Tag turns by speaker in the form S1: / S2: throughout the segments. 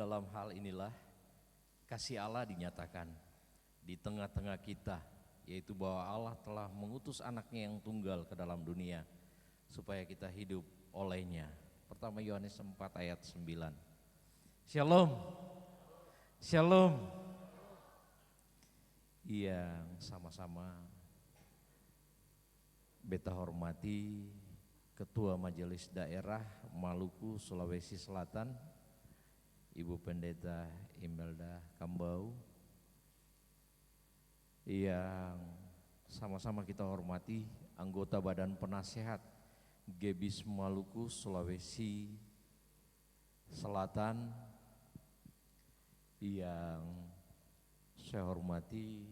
S1: dalam hal inilah kasih Allah dinyatakan di tengah-tengah kita, yaitu bahwa Allah telah mengutus anaknya yang tunggal ke dalam dunia supaya kita hidup olehnya. Pertama Yohanes 4 ayat 9. Shalom. Shalom. Yang sama-sama beta hormati Ketua Majelis Daerah Maluku Sulawesi Selatan, Ibu Pendeta Imelda Kambau, yang sama-sama kita hormati anggota Badan Penasehat Gebis Maluku Sulawesi Selatan, yang saya hormati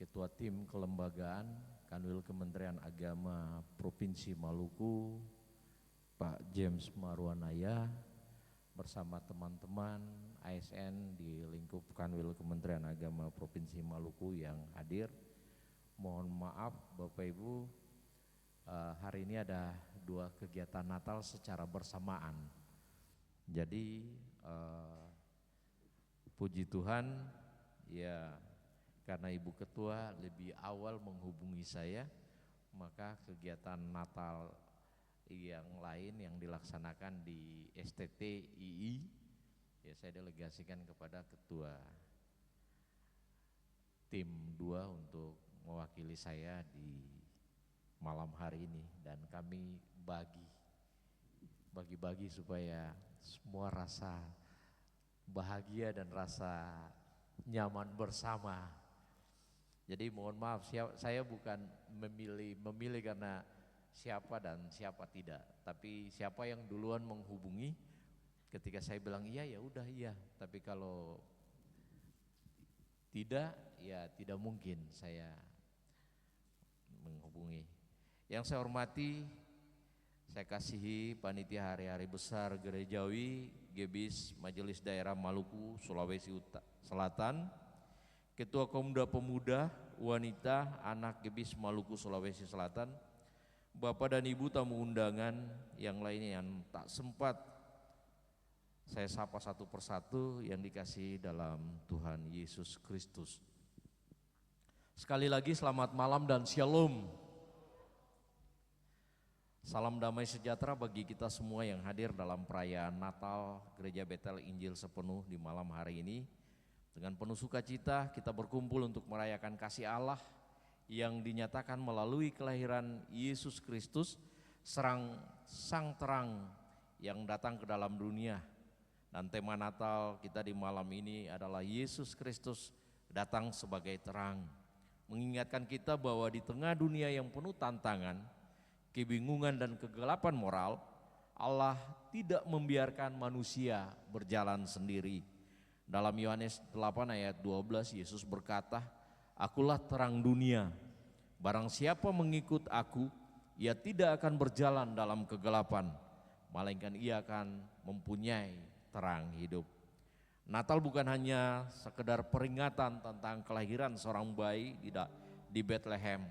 S1: Ketua Tim Kelembagaan Kanwil Kementerian Agama Provinsi Maluku, Pak James Marwanaya, bersama teman-teman ASN di lingkup Kanwil Kementerian Agama Provinsi Maluku yang hadir. Mohon maaf Bapak Ibu, hari ini ada 2 kegiatan Natal secara bersamaan. Jadi puji Tuhan ya, karena Ibu Ketua lebih awal menghubungi saya, maka kegiatan Natal yang lain yang dilaksanakan di STT II ya saya delegasikan kepada Ketua Tim 2 untuk mewakili saya di malam hari ini, dan kami bagi-bagi supaya semua rasa bahagia dan rasa nyaman bersama. Jadi mohon maaf, saya bukan memilih karena siapa dan siapa tidak, tapi siapa yang duluan menghubungi, ketika saya bilang iya ya udah iya, tapi kalau tidak ya tidak mungkin saya menghubungi. Yang saya hormati, saya kasihi panitia hari-hari besar gerejawi Gebis Majelis Daerah Maluku Sulawesi Selatan, Ketua Komda Pemuda Wanita Anak Gebis Maluku Sulawesi Selatan, Bapak dan Ibu tamu undangan yang lainnya yang tak sempat saya sapa satu persatu yang dikasihi dalam Tuhan Yesus Kristus. Sekali lagi selamat malam dan shalom. Salam damai sejahtera bagi kita semua yang hadir dalam perayaan Natal Gereja Betel Injil Sepenuh di malam hari ini. Dengan penuh sukacita kita berkumpul untuk merayakan kasih Allah yang dinyatakan melalui kelahiran Yesus Kristus, sang terang yang datang ke dalam dunia. Dan tema Natal kita di malam ini adalah Yesus Kristus datang sebagai terang, mengingatkan kita bahwa di tengah dunia yang penuh tantangan, kebingungan dan kegelapan moral, Allah tidak membiarkan manusia berjalan sendiri. Dalam Yohanes 8 ayat 12 Yesus berkata, Akulah terang dunia, barang siapa mengikut aku, ia tidak akan berjalan dalam kegelapan, melainkan ia akan mempunyai terang hidup. Natal bukan hanya sekedar peringatan tentang kelahiran seorang bayi di Bethlehem,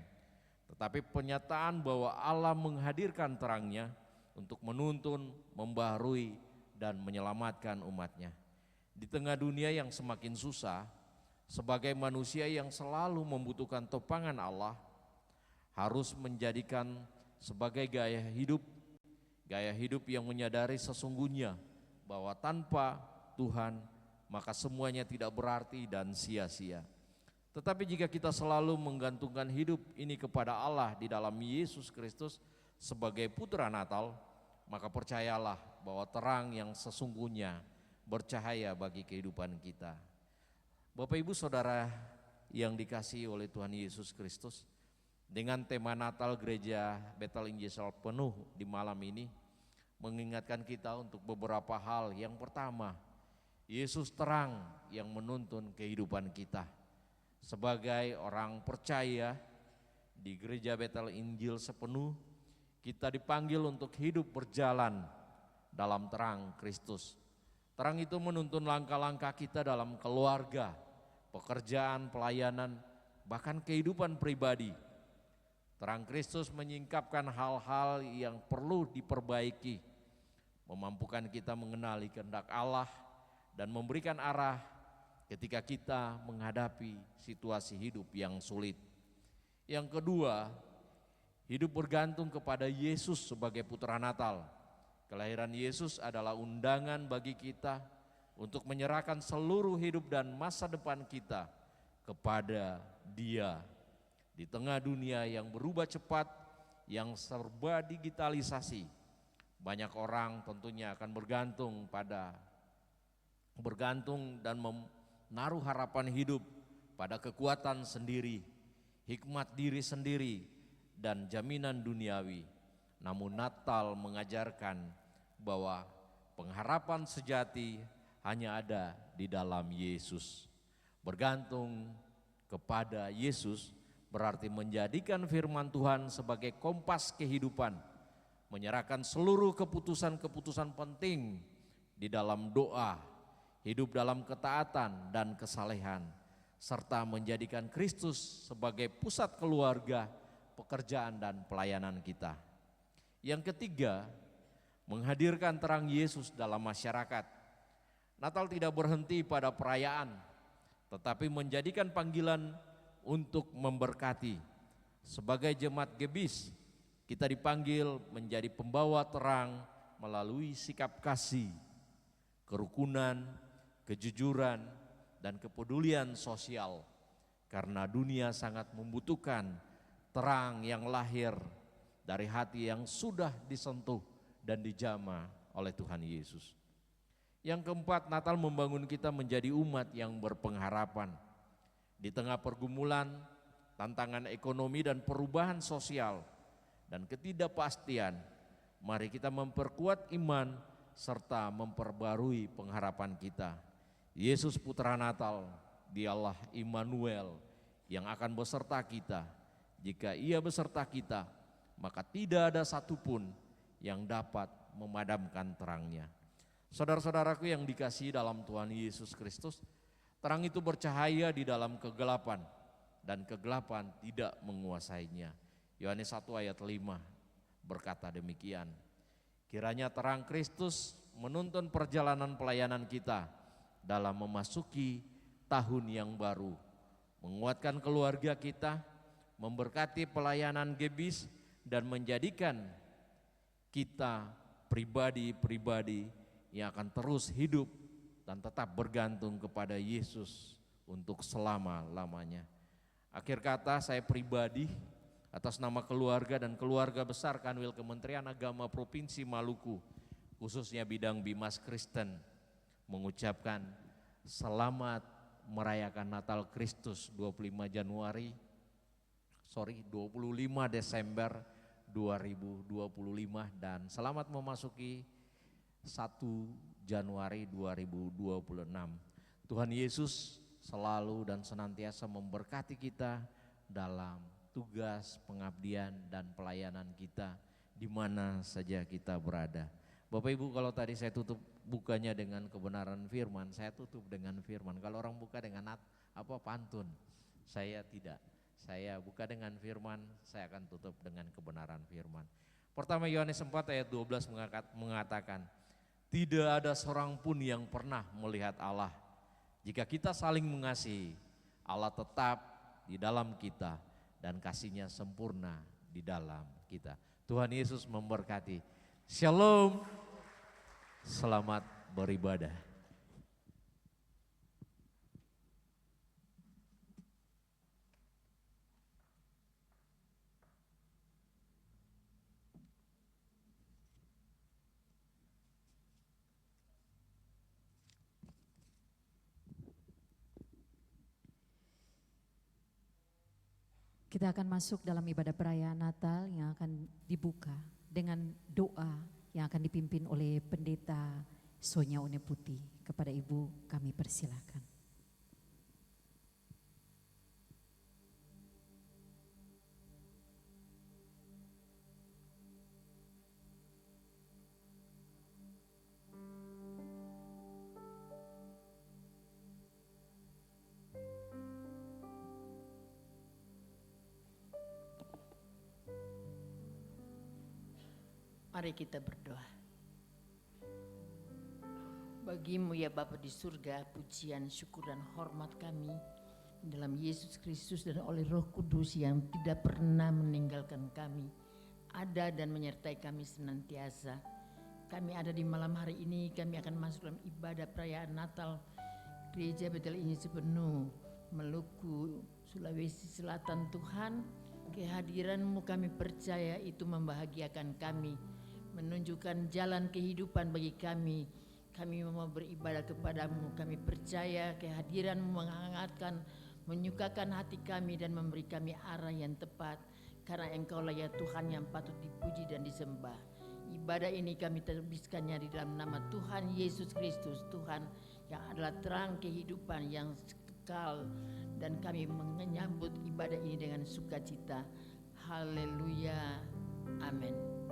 S1: tetapi penyataan bahwa Allah menghadirkan terangnya untuk menuntun, membaharui, dan menyelamatkan umatnya. Di tengah dunia yang semakin susah, sebagai manusia yang selalu membutuhkan topangan Allah, harus menjadikan sebagai gaya hidup yang menyadari sesungguhnya bahwa tanpa Tuhan maka semuanya tidak berarti dan sia-sia. Tetapi jika kita selalu menggantungkan hidup ini kepada Allah di dalam Yesus Kristus sebagai putra Natal, maka percayalah bahwa terang yang sesungguhnya bercahaya bagi kehidupan kita. Bapak Ibu Saudara yang dikasihi oleh Tuhan Yesus Kristus, dengan tema Natal Gereja Betel Injil Sepenuh di malam ini mengingatkan kita untuk beberapa hal. Yang pertama, Yesus terang yang menuntun kehidupan kita. Sebagai orang percaya di Gereja Betel Injil Sepenuh, kita dipanggil untuk hidup berjalan dalam terang Kristus. Terang itu menuntun langkah-langkah kita dalam keluarga, pekerjaan, pelayanan, bahkan kehidupan pribadi. Terang Kristus menyingkapkan hal-hal yang perlu diperbaiki, memampukan kita mengenali kehendak Allah dan memberikan arah ketika kita menghadapi situasi hidup yang sulit. Yang kedua, hidup bergantung kepada Yesus sebagai putra Natal. Kelahiran Yesus adalah undangan bagi kita untuk menyerahkan seluruh hidup dan masa depan kita kepada Dia. Di tengah dunia yang berubah cepat, yang serba digitalisasi, banyak orang tentunya akan bergantung dan menaruh harapan hidup pada kekuatan sendiri, hikmat diri sendiri, dan jaminan duniawi. Namun Natal mengajarkan bahwa pengharapan sejati hanya ada di dalam Yesus. Bergantung kepada Yesus berarti menjadikan firman Tuhan sebagai kompas kehidupan, menyerahkan seluruh keputusan-keputusan penting di dalam doa, hidup dalam ketaatan dan kesalehan, serta menjadikan Kristus sebagai pusat keluarga, pekerjaan dan pelayanan kita. Yang ketiga, menghadirkan terang Yesus dalam masyarakat. Natal tidak berhenti pada perayaan, tetapi menjadikan panggilan untuk memberkati. Sebagai jemaat Gebis, kita dipanggil menjadi pembawa terang melalui sikap kasih, kerukunan, kejujuran, dan kepedulian sosial. Karena dunia sangat membutuhkan terang yang lahir dari hati yang sudah disentuh dan dijamah oleh Tuhan Yesus. Yang keempat, Natal membangun kita menjadi umat yang berpengharapan. Di tengah pergumulan, tantangan ekonomi dan perubahan sosial dan ketidakpastian, mari kita memperkuat iman serta memperbarui pengharapan kita. Yesus Putra Natal, Dialah Immanuel yang akan beserta kita. Jika Ia beserta kita, maka tidak ada satupun yang dapat memadamkan terangnya. Saudara-saudaraku yang dikasihi dalam Tuhan Yesus Kristus, terang itu bercahaya di dalam kegelapan dan kegelapan tidak menguasainya. Yohanes 1 ayat 5 berkata demikian. Kiranya terang Kristus menuntun perjalanan pelayanan kita dalam memasuki tahun yang baru, menguatkan keluarga kita, memberkati pelayanan Gebis, dan menjadikan kita pribadi-pribadi yang akan terus hidup dan tetap bergantung kepada Yesus untuk selama-lamanya. Akhir kata, saya pribadi atas nama keluarga dan keluarga besar Kanwil Kementerian Agama Provinsi Maluku, khususnya bidang Bimas Kristen, mengucapkan selamat merayakan Natal Kristus 25 Desember 2025 dan selamat memasuki 1 Januari 2026. Tuhan Yesus selalu dan senantiasa memberkati kita dalam tugas, pengabdian, dan pelayanan kita di mana saja kita berada. Bapak Ibu, kalau tadi saya tutup bukanya dengan kebenaran firman, saya tutup dengan firman. Kalau orang buka dengan pantun, saya tidak. Saya buka dengan firman, saya akan tutup dengan kebenaran firman. Pertama Yohanes 4 ayat 12 mengatakan, tidak ada seorang pun yang pernah melihat Allah. Jika kita saling mengasihi, Allah tetap di dalam kita dan kasih-Nya sempurna di dalam kita. Tuhan Yesus memberkati. Shalom, selamat beribadah.
S2: Kita akan masuk dalam ibadah perayaan Natal yang akan dibuka dengan doa yang akan dipimpin oleh Pendeta Sonya Uneputi. Kepada Ibu kami persilakan.
S3: Mari kita berdoa. Bagimu ya Bapa di surga, pujian, syukur dan hormat kami dalam Yesus Kristus dan oleh Roh Kudus yang tidak pernah meninggalkan kami, ada dan menyertai kami senantiasa. Kami ada di malam hari ini, kami akan masuk dalam ibadah perayaan Natal Gereja Betel Injil Sepenuh, Maluku, Sulawesi Selatan. Tuhan, kehadiran-Mu kami percaya itu membahagiakan kami, menunjukkan jalan kehidupan bagi kami. Kami mau beribadah kepada-Mu, kami percaya kehadiran-Mu menghangatkan, menyukakan hati kami dan memberi kami arah yang tepat. Karena Engkau-lah ya Tuhan yang patut dipuji dan disembah. Ibadah ini kami terbiskannya di dalam nama Tuhan Yesus Kristus, Tuhan yang adalah terang kehidupan yang kekal. Dan kami menyambut ibadah ini dengan sukacita. Haleluya, amin.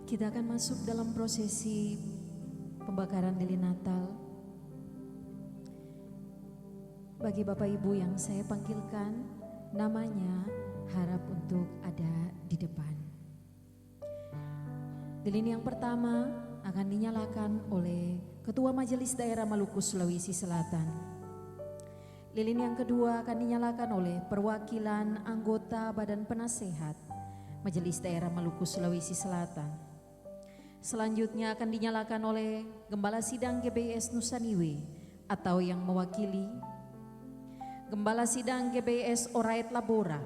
S2: Kita akan masuk dalam prosesi pembakaran lilin Natal. Bagi Bapak Ibu yang saya panggilkan, namanya harap untuk ada di depan. Lilin yang pertama akan dinyalakan oleh Ketua Majelis Daerah Maluku Sulawesi Selatan. Lilin yang kedua akan dinyalakan oleh perwakilan anggota Badan Penasehat Majelis Daerah Maluku Sulawesi Selatan. Selanjutnya akan dinyalakan oleh Gembala Sidang GBS Nusaniwe atau yang mewakili Gembala Sidang GBS Orait Labora,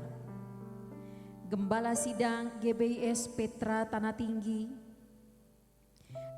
S2: Gembala Sidang GBS Petra Tanah Tinggi,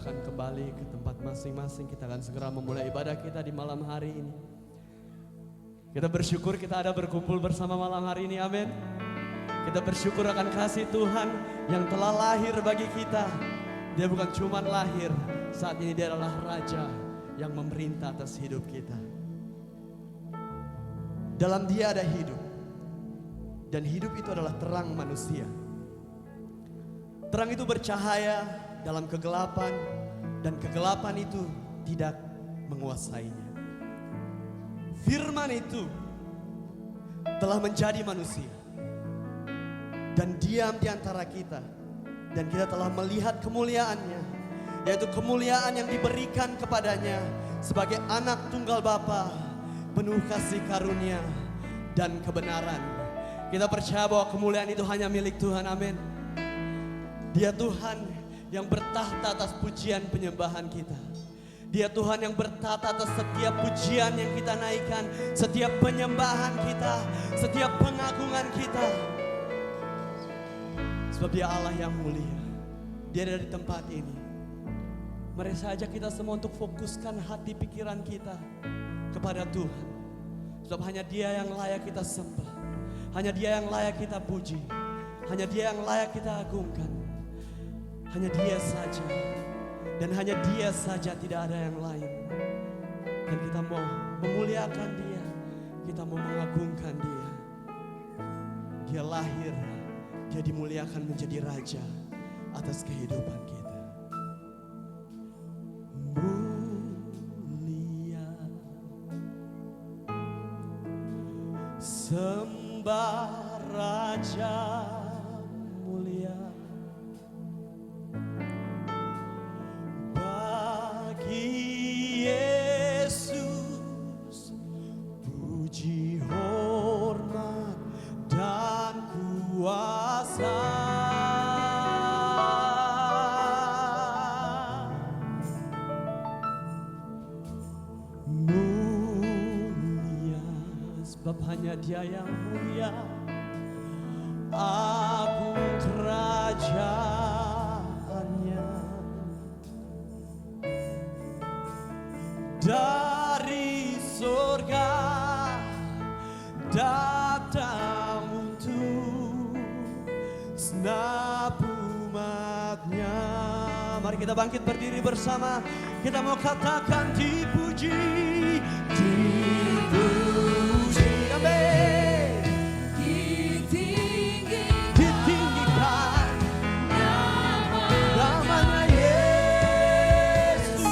S4: silakan kembali ke tempat masing-masing. Kita akan segera memulai ibadah kita di malam hari ini. Kita bersyukur kita ada berkumpul bersama malam hari ini, amin. Kita bersyukur akan kasih Tuhan yang telah lahir bagi kita. Dia bukan cuma lahir, saat ini dia adalah Raja yang memerintah atas hidup kita. Dalam dia ada hidup, dan hidup itu adalah terang manusia. Terang itu bercahaya dalam kegelapan, dan kegelapan itu tidak menguasainya. Firman itu telah menjadi manusia dan diam di antara kita, dan kita telah melihat kemuliaannya, yaitu kemuliaan yang diberikan kepadanya sebagai anak tunggal Bapa, penuh kasih karunia dan kebenaran. Kita percaya bahwa kemuliaan itu hanya milik Tuhan, amin. Dia Tuhan yang bertahta atas pujian penyembahan kita. Dia Tuhan yang bertata atas setiap pujian yang kita naikkan, setiap penyembahan kita, setiap pengagungan kita. Sebab dia Allah yang mulia. Dia ada di tempat ini. Mari saja kita semua untuk fokuskan hati pikiran kita kepada Tuhan. Sebab hanya dia yang layak kita sembah. Hanya dia yang layak kita puji. Hanya dia yang layak kita agungkan. Hanya dia saja. Dan hanya dia saja, tidak ada yang lain. Dan kita mau memuliakan dia. Kita mau mengagungkan dia. Dia lahir, dia dimuliakan menjadi Raja atas kehidupan kita. Mulia, sembah Raja mulia. Yesus, puji, hormat, dan kuasa. Mulia, sebab hanya dia yang mulia. Agung kerajaannya. Dari surga datang untuk segenap umatnya. Mari kita bangkit berdiri bersama. Kita mau katakan dipuji, dipuji, amin. Ditinggikan namanya Yesus.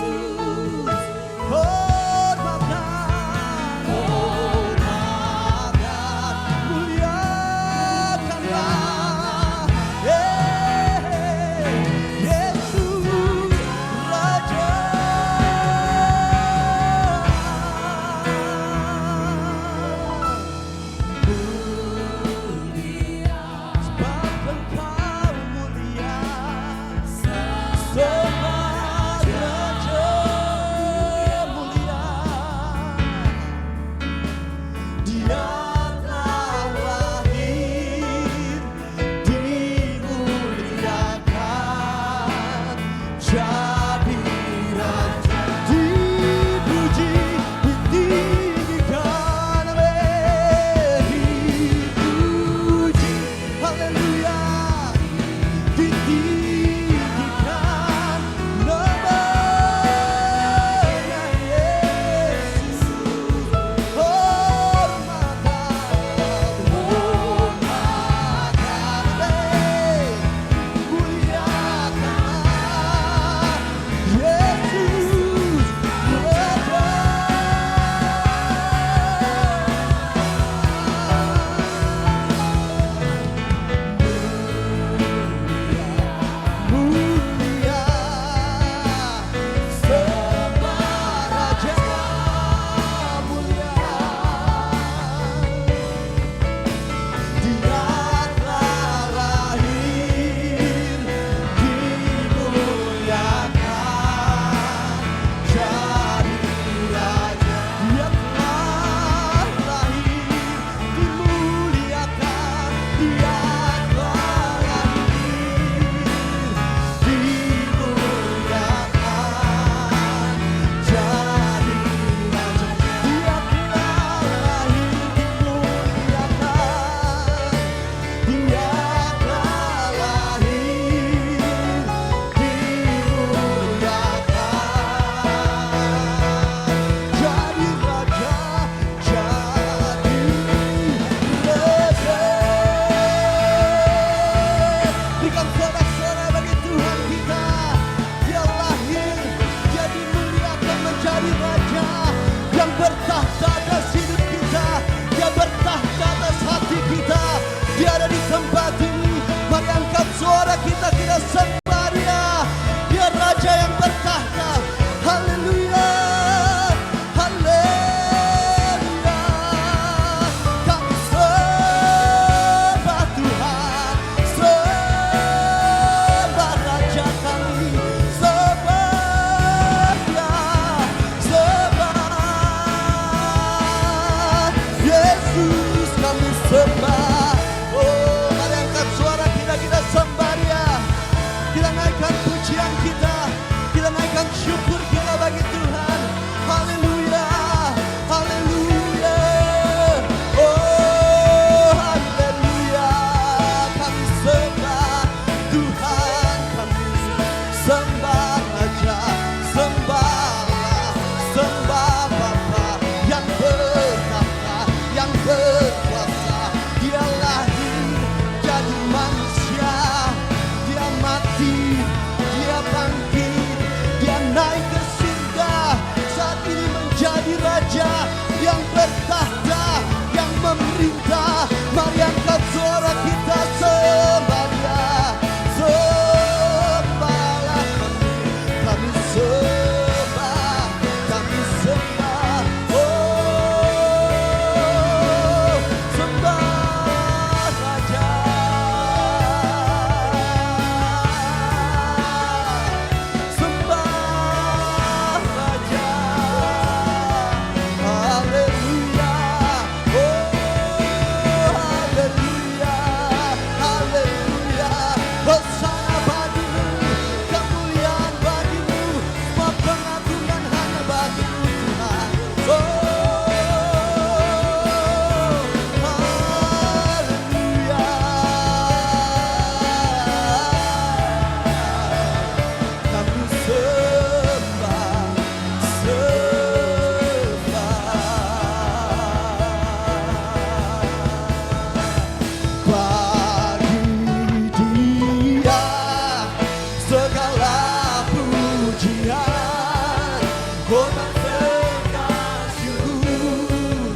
S4: hormat serta syukur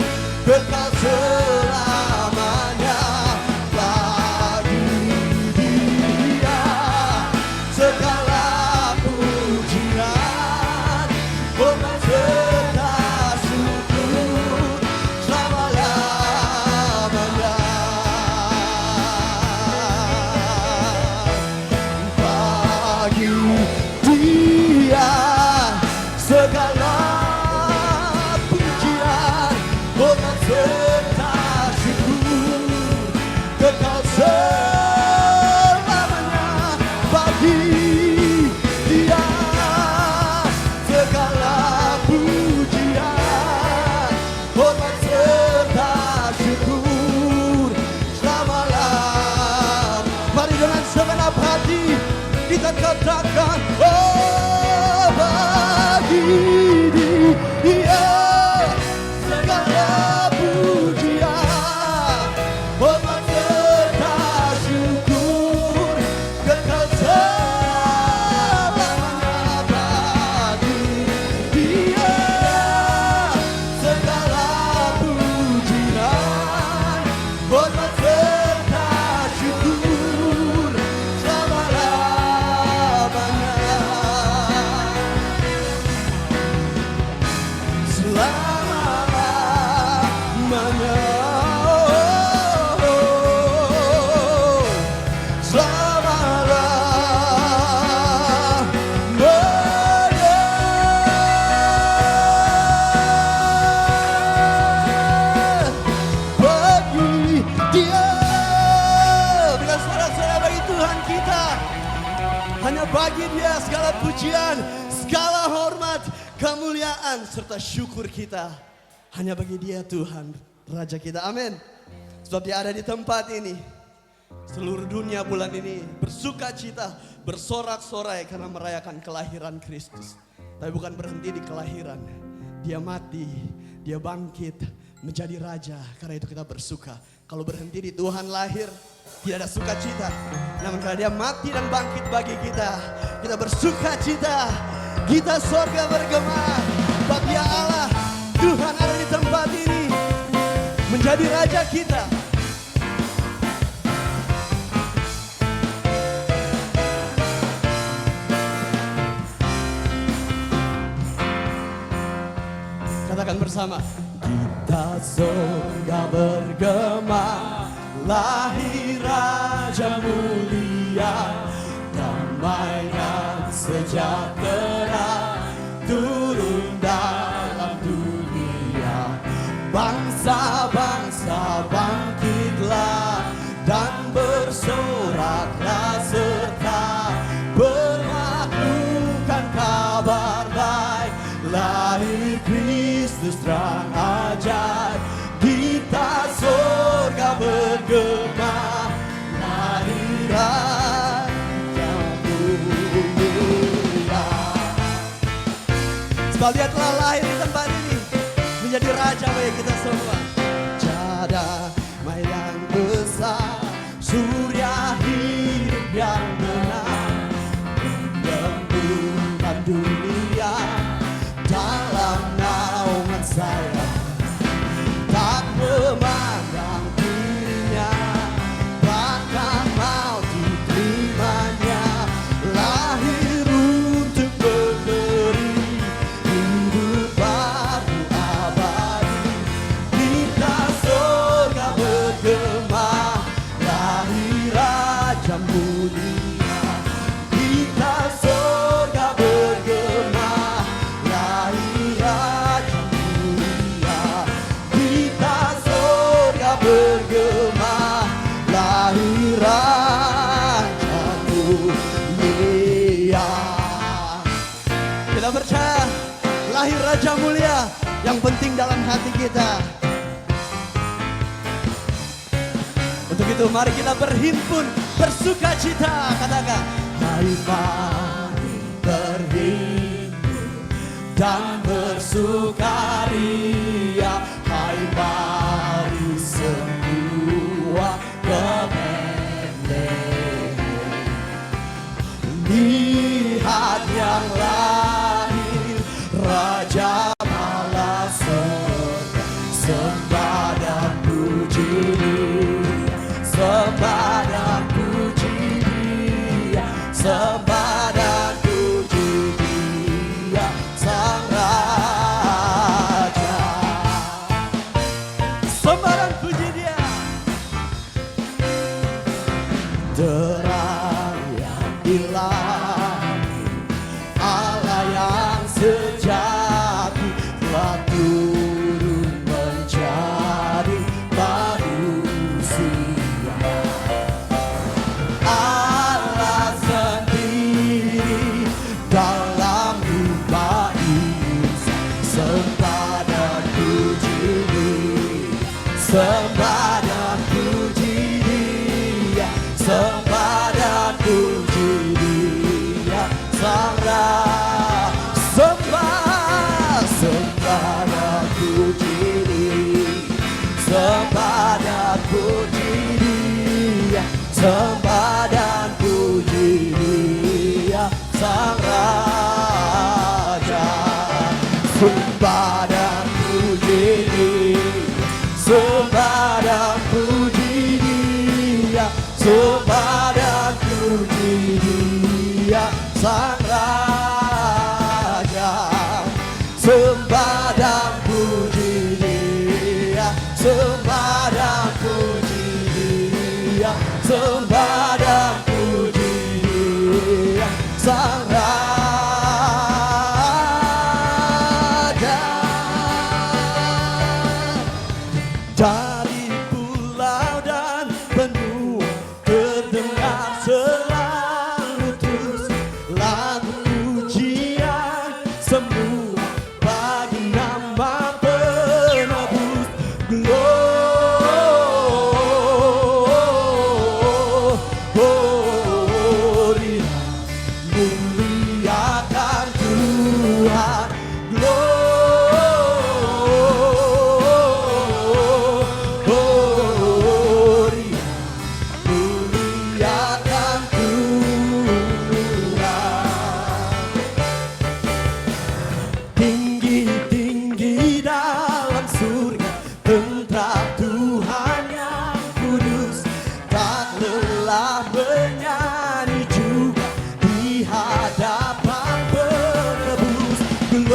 S4: kekal selamanya bagi Dia segala pujian, hormat serta syukur selama-lamanya bagi Dia segala pujian, hormat serta syukur kekal selamanya bagi Dia segala pujian, hormat serta syukur selama-lamanya. Mari dengan segenap hati kita katakan, oh bagi Dia segala pujian, hormat serta syukur kekal selamanya bagi Dia segala pujian, hormat serta syukur selama-lamanya. Selama-lamanya, bagi Dia. Bila saudara-saudara, bagi Tuhan kita, hanya bagi Dia segala pujian, segala hormat, kemuliaan, serta syukur kita. Hanya bagi Dia Tuhan, Raja kita. Amin. Sebab Dia ada di tempat ini. Seluruh dunia bulan ini bersuka cita, bersorak-sorai karena merayakan kelahiran Kristus. Tapi bukan berhenti di kelahiran. Dia mati, Dia bangkit menjadi Raja. Karena itu kita bersuka. Kalau berhenti di Tuhan lahir, tidak ada sukacita. Namun karena Dia mati dan bangkit bagi kita, kita bersuka cita. Kita sorga bergema. Sebab Dia Allah, Tuhan ada di tempat ini menjadi Raja kita. Katakan bersama, kita sorga bergema, lahir Raja mulia, damai dan sejahtera turun dalam dunia. Bangsa-bangsa bangkitlah dan bersoraklah serta bermaklukan kabar baik, lahir Kristus terang ajaib. Kita sorga bergema, lahir Raja mulia. Sebab Dia telah lahir di tempat ini menjadi Raja bagi kita semua. Damai yang besar, surya hidup yang benar, menyembuhkan dunia dalam naungan sayap. Tak memandang dirinya, bahkan mau diterimanya, lahir untuk memberi hidup baru abadi. Kita sorga bergema, lahir Raja mulia. Kita sorga bergema, lahir Raja mulia. Kita sorga bergema, lahir Raja mulia. Kita percaya lahir Raja mulia yang penting dalam hati kita. Untuk itu mari kita berhimpun, bersuka cita. Katakan, hai mari berhimpun dan bersukaria. Hai mari semua ke Bethlehem. Lihat yang lahir Raja sembah dan puji Dia, sembah dan puji Dia, sembah dan puji Dia, Sang Raja. Sembah dan puji Dia, sembah dan puji Dia, sembah dan puji Dia, Sang Raja. Sembah dan puji Dia, sembah dan puji Dia, sembah dan puji Dia, Sang Raja. Sembah dan puji Dia, sembah dan puji Dia, sembah dan puji Dia, Sang Raja. Dari pulau dan benua terdengar selalu terus lagu pujian semua bagi nama penebus. Gloria, muliakan Tuhan. Gloria, muliakan Tuhan. Tinggi-tinggi dalam surga tentram Tuhan yang kudus, tak lelah menyanyi juga di hadapan penebus. Gloria,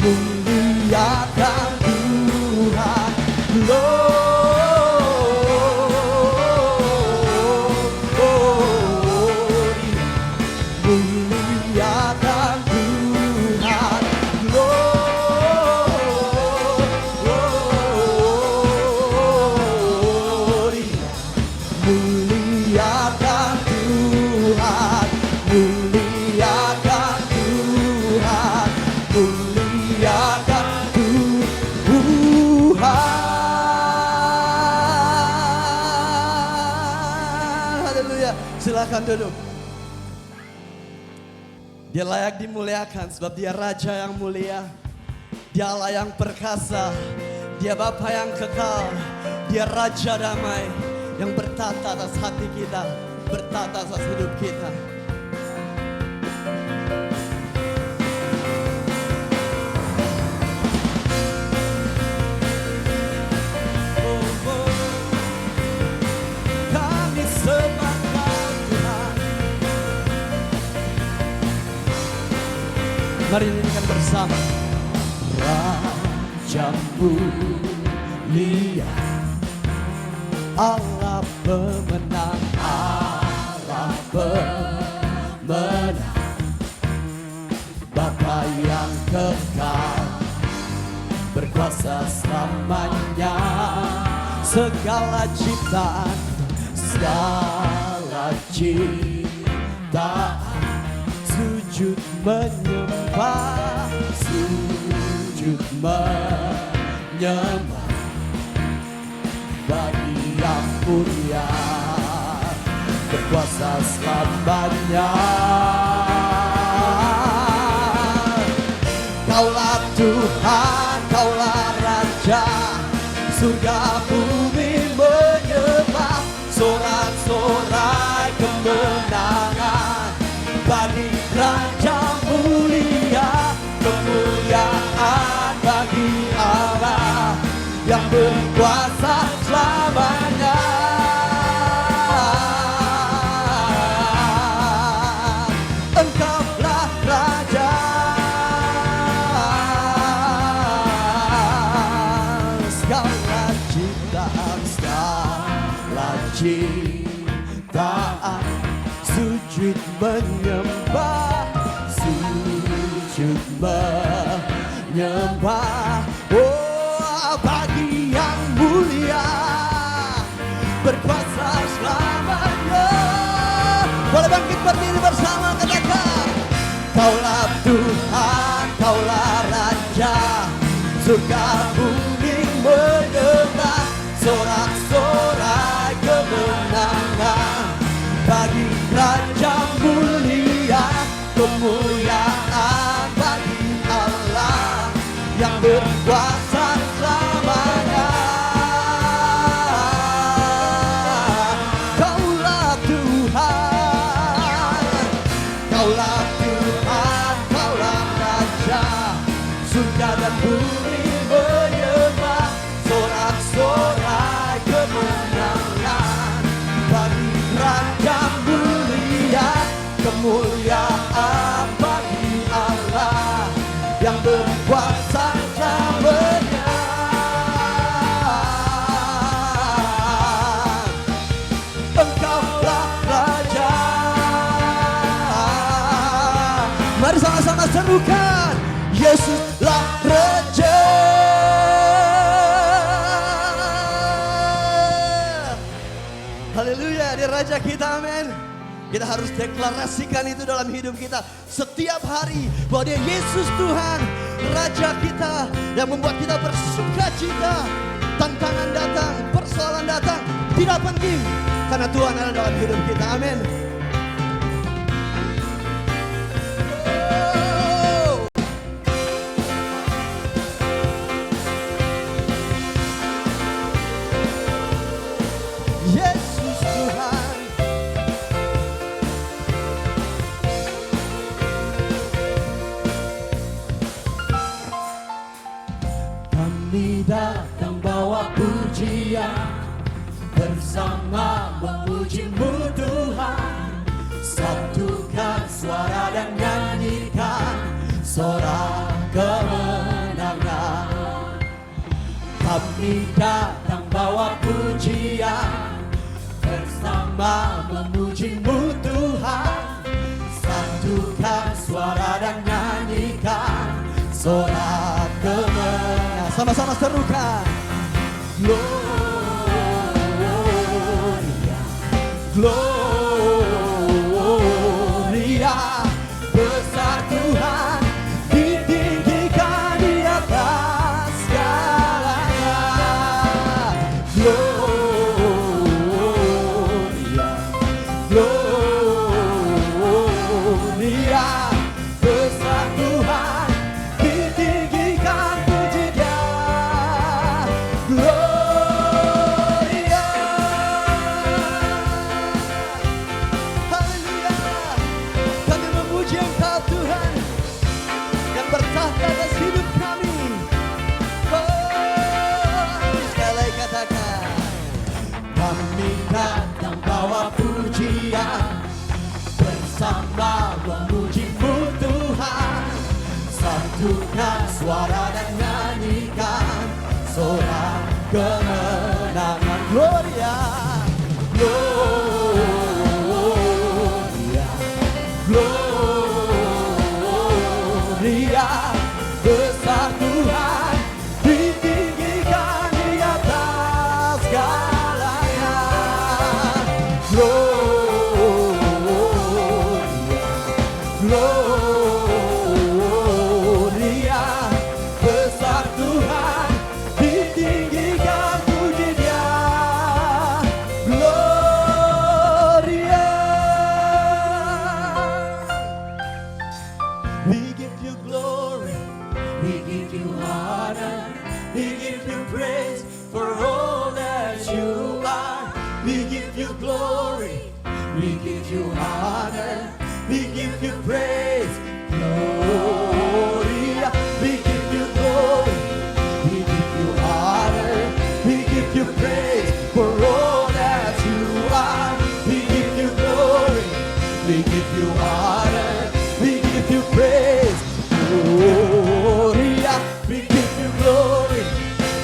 S4: muliakan Tuhan. Gloria, muliakan Tuhan. Gloria, muliakan Tuhan. Muliakan Tuhan, muliakan Tuhan. Haleluya. Silakan duduk. Dia layak dimuliakan sebab Dia Raja yang mulia, Dia Allah yang perkasa, Dia Bapa yang kekal, Dia Raja damai yang bertata atas hati kita, bertata atas hidup kita. Kami sembah Tuhan. Mari nyanyikan bersama. Raja mulia, Allah pemenang, Allah pemenang, Bapa yang kekal, berkuasa selamanya. Segala ciptaan, segala ciptaan sujud menyembah, sujud menyembah bagi yang mulia, berkuasa selamanya. Kaulah Tuhan, Kaulah Raja, surga bumi menyembah, sorak-sorai kemenangan bagi Raja mulia, kemuliaan bagi Allah yang berkuasa selamanya. Engkaulah Raja, segala ciptaan, segala ciptaan sujud menyembah, sujud menyembah. Oh, bagi yang mulia, berkuasa selamanya. Kaulah Tuhan, Kaulah Raja, surga bumi menyembah, sorak-sorai kemenangan bagi Raja mulia, kemuliaan bagi Allah yang berkuasa selamanya. Kaulah Tuhan, Kaulah Tuhan, Kaulah Raja, surga dan bumi menyembah, sorak-sorai kemenangan bagi Raja mulia, kemuliaan bagi Allah yang berkuasa selamanya. Engkaulah Raja. Mari sama-sama serukan, Yesuslah Raja. Haleluya, dia Raja kita, amin. Kita harus deklarasikan itu dalam hidup kita setiap hari, bahwa dia Yesus Tuhan, Raja kita yang membuat kita bersuka cita. Tantangan datang, persoalan datang, tidak penting, karena Tuhan ada dalam hidup kita, amin. Yesus Tuhan, kami datang bawa pujian, bersama memuji-Mu Tuhan, satukan suara dan nyanyikan sorak kemenangan. Kami datang bawa pujian, bersama memuji-Mu Tuhan, satukan suara dan nyanyikan sorak kemenangan. Sama-sama serukan, Gloria, Gloria, besar Tuhan, ditinggikan di atas segalanya. Gloria, Gloria, besar Tuhan, ditinggikan puji Dia. Gloria, haleluya. Kami memuji Engkau Tuhan yang bertahta atas hidup kami. Sekali lagi katakan, kami datang bawa pujian, bersama memuji-Mu Tuhan, satukan suara dan nyanyikan sorak kemenangan. Gloria, Gloria, Gloria, besar Tuhan, ditinggikan di atas segalanya. Gloria, Gloria, besar Tuhan, ditinggikan puji Dia. Gloria, we give You glory, we give You honor, we give You praise for all that You are. We give You glory, we give You honor, we give You praise. Gloria, we give You glory, we give You honor, we give You praise for all that You are. We give You glory, we give You honor, we give You praise. Gloria, we give You glory,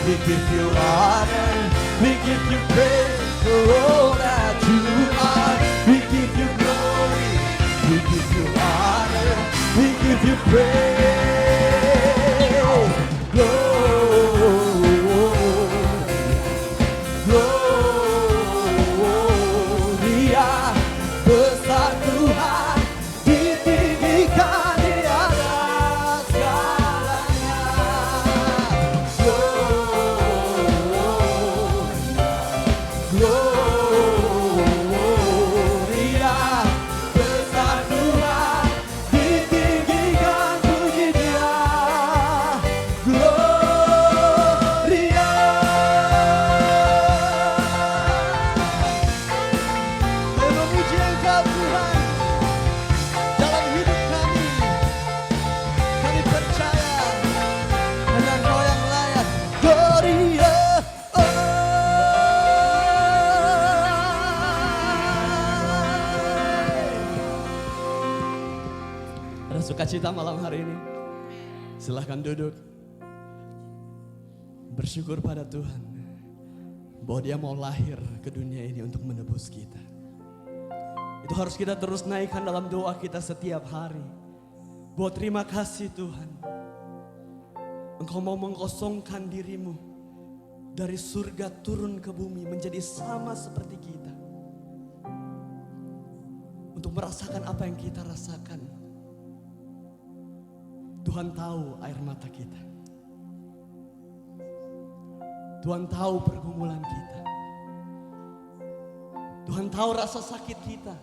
S4: we give You honor, we give You praise for all that You are. We give You glory, we give You honor, we give You praise. Gloria, besar Tuhan, ditinggikan di sukacita malam hari ini? Silahkan duduk. Bersyukur pada Tuhan bahwa Dia mau lahir ke dunia ini untuk menebus kita. Itu harus kita terus naikkan dalam doa kita setiap hari. Bahwa terima kasih Tuhan, Engkau mau mengkosongkan dirimu dari surga turun ke bumi menjadi sama seperti kita. Untuk merasakan apa yang kita rasakan. Tuhan tahu air mata kita. Tuhan tahu pergumulan kita. Tuhan tahu rasa sakit kita.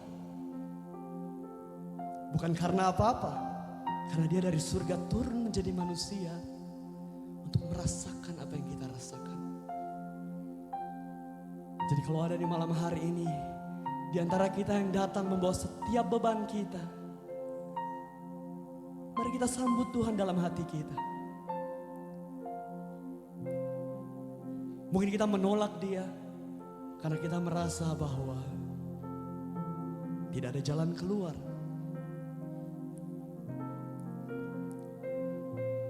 S4: Bukan karena apa-apa. Karena Dia dari surga turun menjadi manusia untuk merasakan apa yang kita rasakan. Jadi kalau ada di malam hari ini, di antara kita yang datang membawa setiap beban kita, mari kita sambut Tuhan dalam hati kita. Mungkin kita menolak Dia karena kita merasa bahwa tidak ada jalan keluar.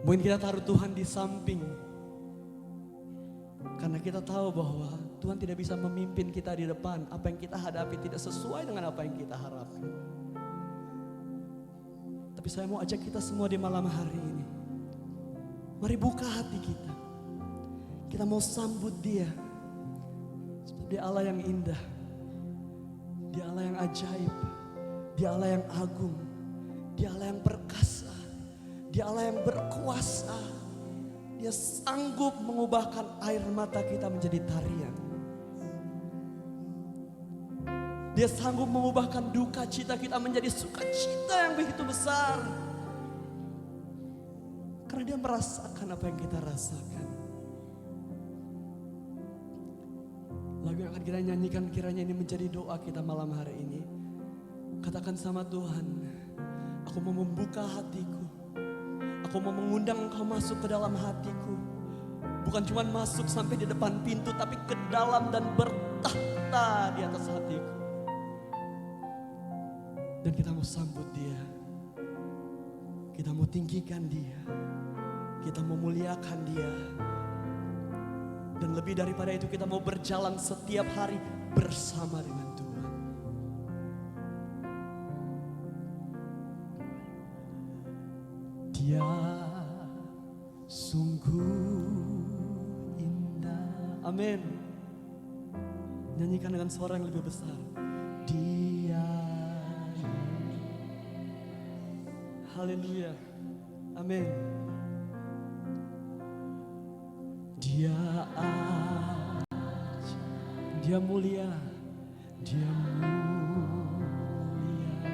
S4: Mungkin kita taruh Tuhan di samping karena kita tahu bahwa Tuhan tidak bisa memimpin kita di depan. Apa yang kita hadapi tidak sesuai dengan apa yang kita harapkan. Tapi saya mau ajak kita semua di malam hari ini, mari buka hati kita. Kita mau sambut Dia. Sebab Dia Allah yang indah, Dia Allah yang ajaib, Dia Allah yang agung, Dia Allah yang perkasa, Dia Allah yang berkuasa. Dia sanggup mengubahkan air mata kita menjadi tarian. Dia sanggup mengubahkan duka cita kita menjadi sukacita yang begitu besar. Karena Dia merasakan apa yang kita rasakan. Lagu yang akan kita nyanyikan kiranya ini menjadi doa kita malam hari ini. Katakan sama Tuhan, aku mau membuka hatiku. Aku mau mengundang Engkau masuk ke dalam hatiku. Bukan cuma masuk sampai di depan pintu, tapi ke dalam dan bertahta di atas hatiku. Dan kita mau sambut Dia. Kita mau tinggikan Dia. Kita mau muliakan Dia. Dan lebih daripada itu kita mau berjalan setiap hari bersama dengan Tuhan. Dia sungguh indah. Amin. Nyanyikan dengan suara yang lebih besar. Dia. Haleluya. Amin. Dia aja, Dia mulia, Dia mulia,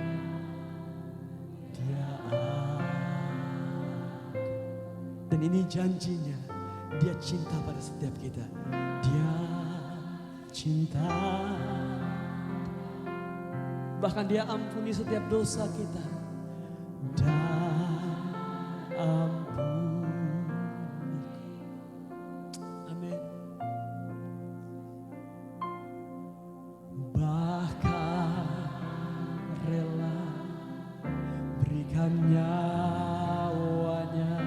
S4: Dia dan ini janjinya, Dia cinta pada setiap kita. Dia cinta, bahkan Dia ampuni setiap dosa kita. Dan ampuni. Amin. Bahkan rela berikan nyawanya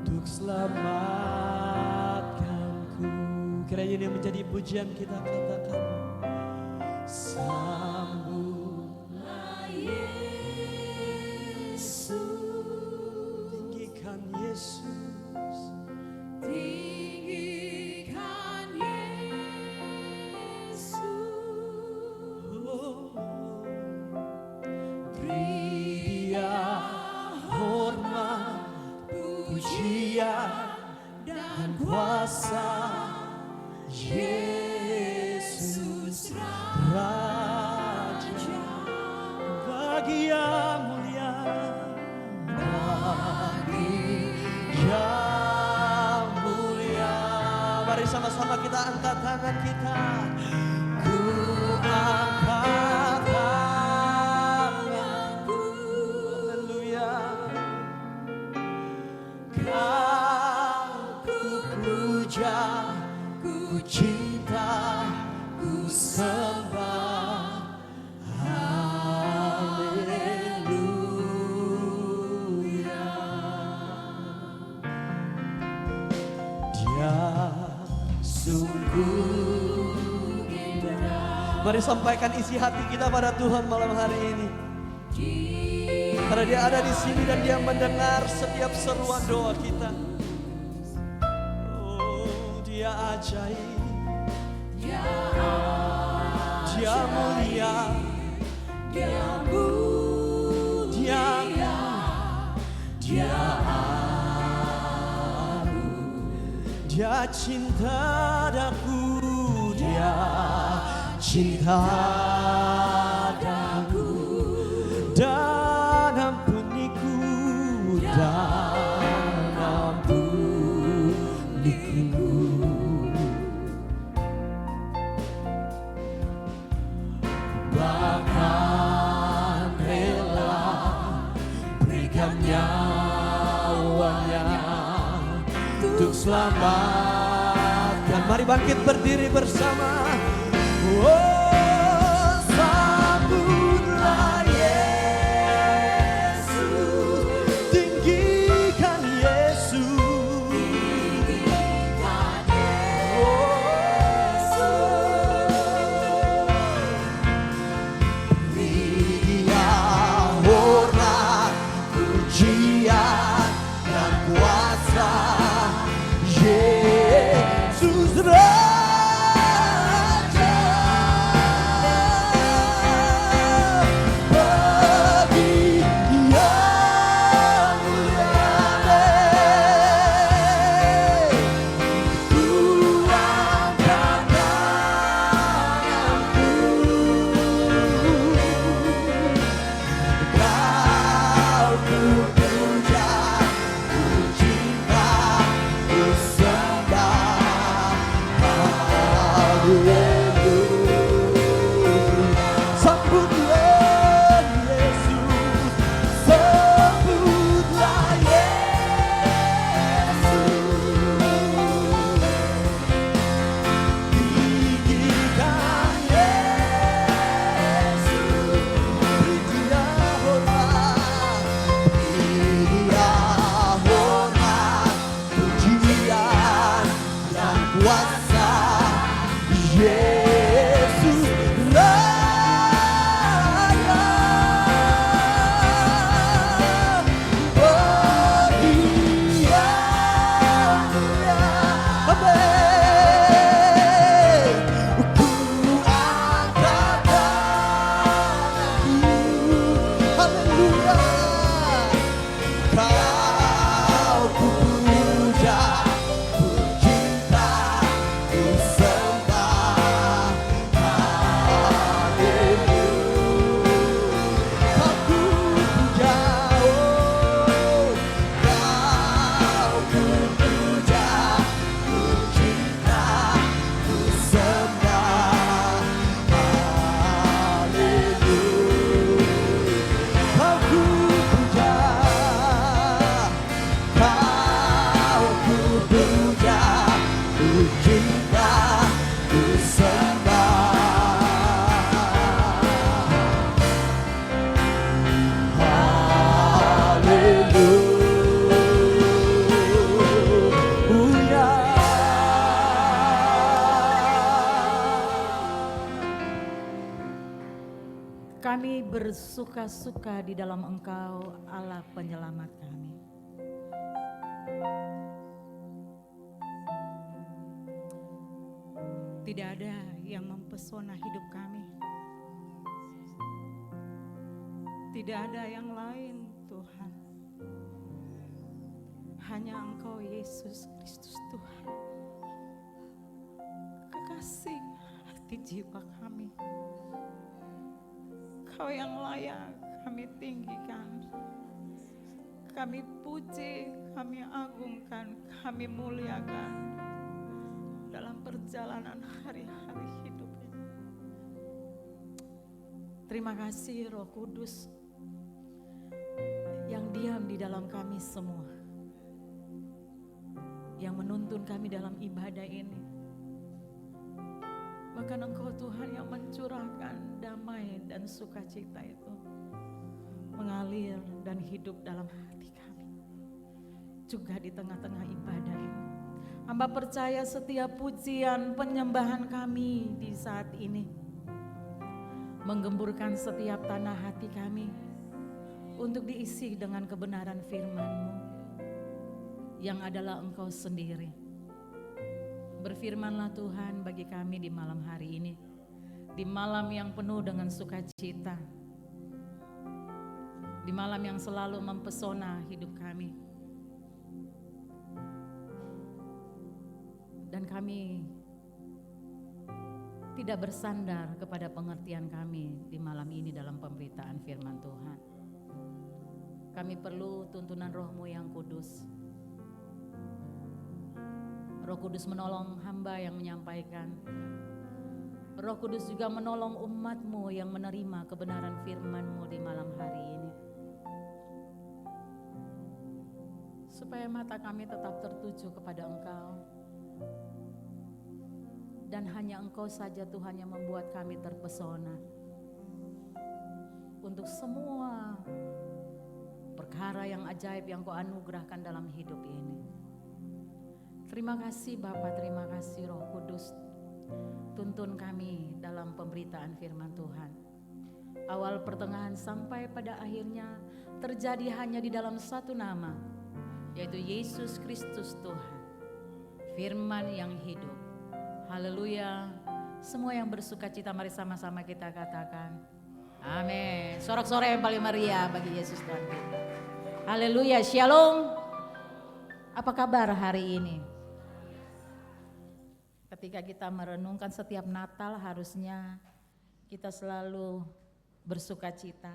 S4: untuk selamatkanku. Kiranya ini menjadi pujian kita, katakan. Sambutlah Yesus, tinggikan Yesus, tinggikan Yesus. Oh, beri Dia hormat, pujian dan kuasa. Yesus Raja, bagi yang mulia, bagi yang mulia. Mari sama-sama kita angkat tangan kita. Ku angkat tanganku, haleluya. Kau ku puja, ku cinta, ku sembah, haleluya. Mari sampaikan isi hati kita pada Tuhan malam hari ini. Karena Dia ada di sini dan Dia mendengar setiap seruan doa kita. Oh, Dia ajaib, Dia mulia, Dia Dia cinta daku, Dia cinta daku, dan ampuniku, dan ampuniku. Bahkan rela berikan nyawanya untuk selamatkan. Mari bangkit berdiri bersama. Oh, sambutlah Yesus, tinggikan Yesus, Dia hormat, pujian dan kuasa. Yesus Raja, bagi yang mulia, Tuhan tanganku, Kau ku puja, ku cinta, ku sembah. Sambutlah Yesus, sambutlah Yesus, tinggikan Yesus, beri Dia hormat, pujian dan kuasa. Yesus Raja, bagi yang mulia. Amin. Ku angkat tanganku, haleluya. Kau ku puja, ku cinta, ku sembah. Haleluya. Kau ku puja, oh, Kau ku puja, ku cinta, ku sembah. Haleluya. Kau ku puja, Kau ku puja, ku cinta, ku sembah.
S5: Kami bersuka-suka di dalam Engkau, Allah penyelamat kami. Tidak ada yang mempesona hidup kami. Tidak ada yang lain, Tuhan. Hanya Engkau, Yesus Kristus, Tuhan. Kekasih hati jiwa kami. Kau yang layak kami tinggikan, kami puji, kami agungkan, kami muliakan dalam perjalanan hari-hari hidup ini. Terima kasih Roh Kudus yang diam di dalam kami semua, yang menuntun kami dalam ibadah ini. Bahkan Engkau Tuhan yang mencurahkan damai dan sukacita itu mengalir dan hidup dalam hati kami. Juga di tengah-tengah ibadah ini. Hamba percaya setiap pujian penyembahan kami di saat ini menggemburkan setiap tanah hati kami untuk diisi dengan kebenaran firman-Mu yang adalah Engkau sendiri. Berfirmanlah Tuhan bagi kami di malam hari ini, di malam yang penuh dengan sukacita, di malam yang selalu mempesona hidup kami. Dan kami tidak bersandar kepada pengertian kami di malam ini dalam pemberitaan firman Tuhan. Kami perlu tuntunan Roh-Mu yang kudus. Roh Kudus menolong hamba yang menyampaikan. Roh Kudus juga menolong umat-Mu yang menerima kebenaran firman-Mu di malam hari ini. Supaya mata kami tetap tertuju kepada Engkau. Dan hanya Engkau saja Tuhan yang membuat kami terpesona. Untuk semua perkara yang ajaib yang Kau anugerahkan dalam hidup ini. Terima kasih Bapa, terima kasih Roh Kudus. Tuntun kami dalam pemberitaan firman Tuhan. Awal pertengahan sampai pada akhirnya terjadi hanya di dalam satu nama, yaitu Yesus Kristus Tuhan. Firman yang hidup. Haleluya. Semua yang bersuka cita mari sama-sama kita katakan amin. Sorak-sorai yang paling meriah bagi Yesus Tuhan kita. Haleluya. Shalom. Apa kabar hari ini? Ketika kita merenungkan setiap Natal, harusnya kita selalu bersuka cita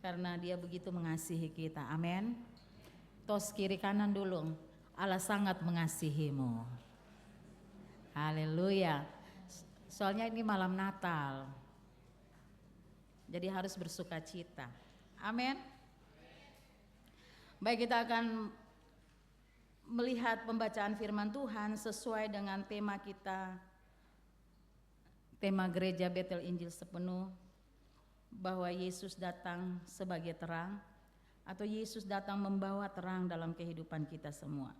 S5: karena Dia begitu mengasihi kita. Amin. Tos kiri kanan dulu. Allah sangat mengasihimu. Haleluya. Soalnya ini malam Natal, jadi harus bersuka cita. Amin. Baik, kita akan melihat pembacaan firman Tuhan sesuai dengan tema kita, tema Gereja Betel Injil Sepenuh, bahwa Yesus datang sebagai terang, atau Yesus datang membawa terang dalam kehidupan kita semua.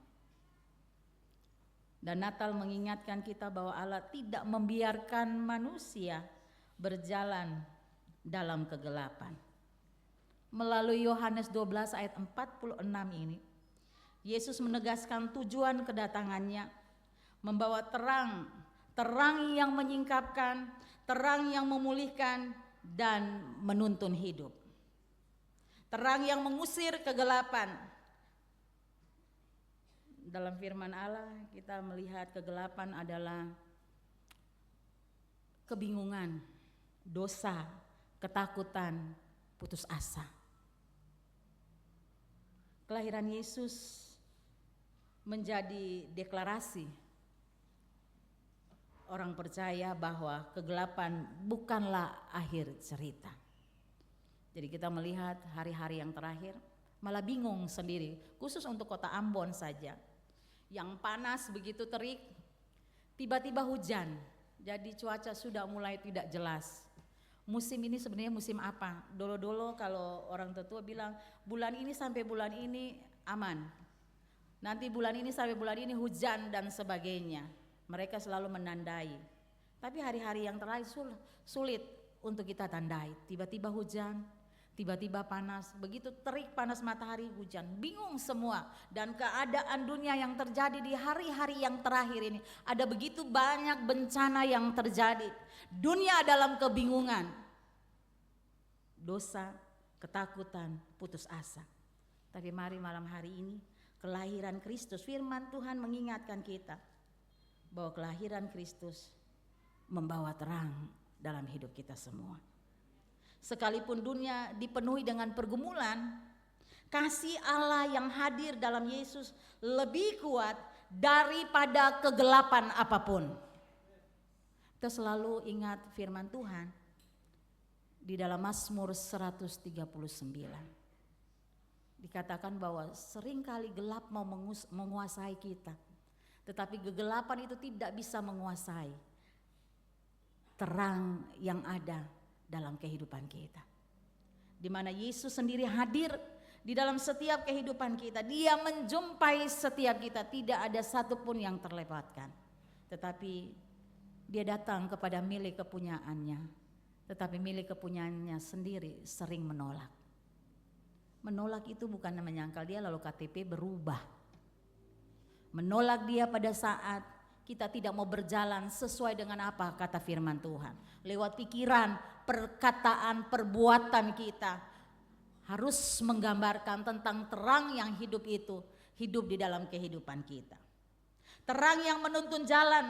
S5: Dan Natal mengingatkan kita bahwa Allah tidak membiarkan manusia berjalan dalam kegelapan. Melalui Yohanes 12 ayat 46 ini, Yesus menegaskan tujuan kedatangannya, membawa terang, terang yang menyingkapkan, terang yang memulihkan dan menuntun hidup. Terang yang mengusir kegelapan. Dalam firman Allah kita melihat kegelapan adalah kebingungan, dosa, ketakutan, putus asa. Kelahiran Yesus menjadi deklarasi orang percaya bahwa kegelapan bukanlah akhir cerita. Jadi kita melihat hari-hari yang terakhir malah bingung sendiri, khusus untuk kota Ambon saja. Yang panas begitu terik, tiba-tiba hujan, jadi cuaca sudah mulai tidak jelas. Musim ini sebenarnya musim apa? Dulu-dulu kalau orang tua bilang bulan ini sampai bulan ini aman. Nanti bulan ini sampai bulan ini hujan dan sebagainya. Mereka selalu menandai. Tapi hari-hari yang terakhir sulit untuk kita tandai. Tiba-tiba hujan, tiba-tiba panas. Begitu terik panas matahari, hujan. Bingung semua. Dan keadaan dunia yang terjadi di hari-hari yang terakhir ini. Ada begitu banyak bencana yang terjadi. Dunia dalam kebingungan. Dosa, ketakutan, putus asa. Tapi mari malam hari ini, kelahiran Kristus, firman Tuhan mengingatkan kita bahwa kelahiran Kristus membawa terang dalam hidup kita semua. Sekalipun dunia dipenuhi dengan pergumulan, kasih Allah yang hadir dalam Yesus lebih kuat daripada kegelapan apapun. Kita selalu ingat firman Tuhan di dalam Mazmur 139. Dikatakan bahwa seringkali gelap mau menguasai kita, tetapi kegelapan itu tidak bisa menguasai terang yang ada dalam kehidupan kita. Di mana Yesus sendiri hadir di dalam setiap kehidupan kita. Dia menjumpai setiap kita, tidak ada satupun yang terlewatkan. Tetapi Dia datang kepada milik kepunyaannya. tetapi milik kepunyaannya sendiri sering menolak. Menolak itu bukan menyangkal dia lalu KTP berubah. Menolak dia pada saat kita tidak mau berjalan sesuai dengan apa kata firman Tuhan. Lewat pikiran, perkataan, perbuatan kita harus menggambarkan tentang terang yang hidup itu, hidup di dalam kehidupan kita. Terang yang menuntun jalan.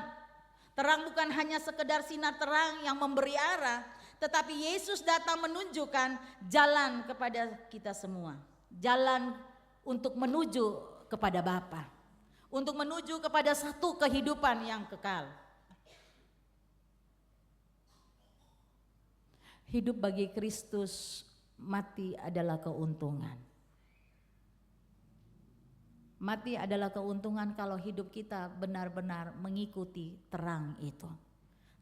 S5: Terang bukan hanya sekedar sinar terang yang memberi arah, tetapi Yesus datang menunjukkan jalan kepada kita semua. Jalan untuk menuju kepada Bapa, untuk menuju kepada satu kehidupan yang kekal. Hidup bagi Kristus, mati adalah keuntungan. Mati adalah keuntungan kalau hidup kita benar-benar mengikuti terang itu.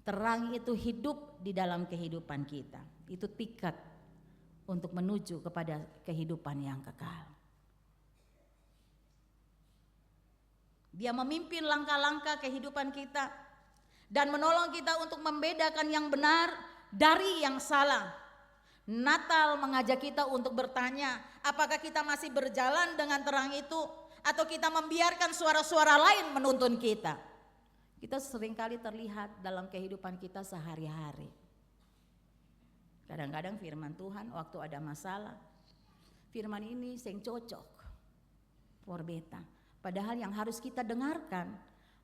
S5: Terang itu hidup di dalam kehidupan kita. Itu tiket untuk menuju kepada kehidupan yang kekal. Dia memimpin langkah-langkah kehidupan kita dan menolong kita untuk membedakan yang benar dari yang salah. Natal mengajak kita untuk bertanya, apakah kita masih berjalan dengan terang itu atau kita membiarkan suara-suara lain menuntun kita. Kita seringkali terlihat dalam kehidupan kita sehari-hari. Kadang-kadang firman Tuhan waktu ada masalah, firman ini sing cocok for beta. Padahal yang harus kita dengarkan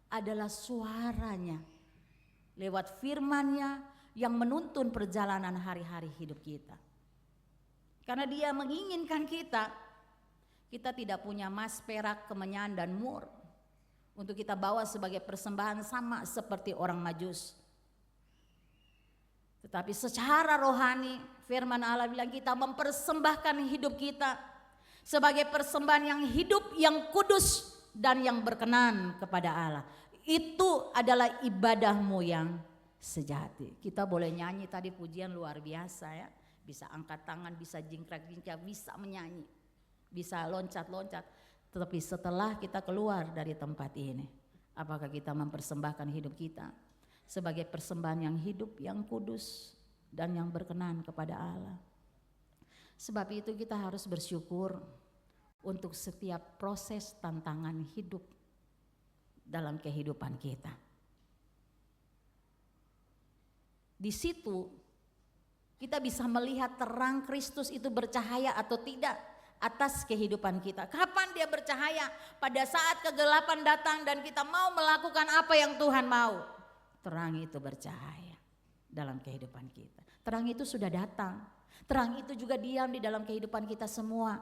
S5: adalah suaranya lewat firman-Nya yang menuntun perjalanan hari-hari hidup kita. Karena Dia menginginkan kita tidak punya emas, perak, kemenyan dan mur untuk kita bawa sebagai persembahan sama seperti orang Majus. Tetapi secara rohani firman Allah bilang kita mempersembahkan hidup kita sebagai persembahan yang hidup, yang kudus dan yang berkenan kepada Allah. Itu adalah ibadahmu yang sejati. Kita boleh nyanyi tadi pujian luar biasa ya. Bisa angkat tangan, bisa jingkrak-jingkrak, bisa menyanyi, bisa loncat-loncat. Tetapi setelah kita keluar dari tempat ini, apakah kita mempersembahkan hidup kita sebagai persembahan yang hidup, yang kudus dan yang berkenan kepada Allah? Sebab itu kita harus bersyukur untuk setiap proses tantangan hidup dalam kehidupan kita. Di situ kita bisa melihat terang Kristus itu bercahaya atau tidak atas kehidupan kita. Kapan dia bercahaya? Pada saat kegelapan datang dan kita mau melakukan apa yang Tuhan mau. Terang itu bercahaya dalam kehidupan kita. Terang itu sudah datang. Terang itu juga diam di dalam kehidupan kita semua.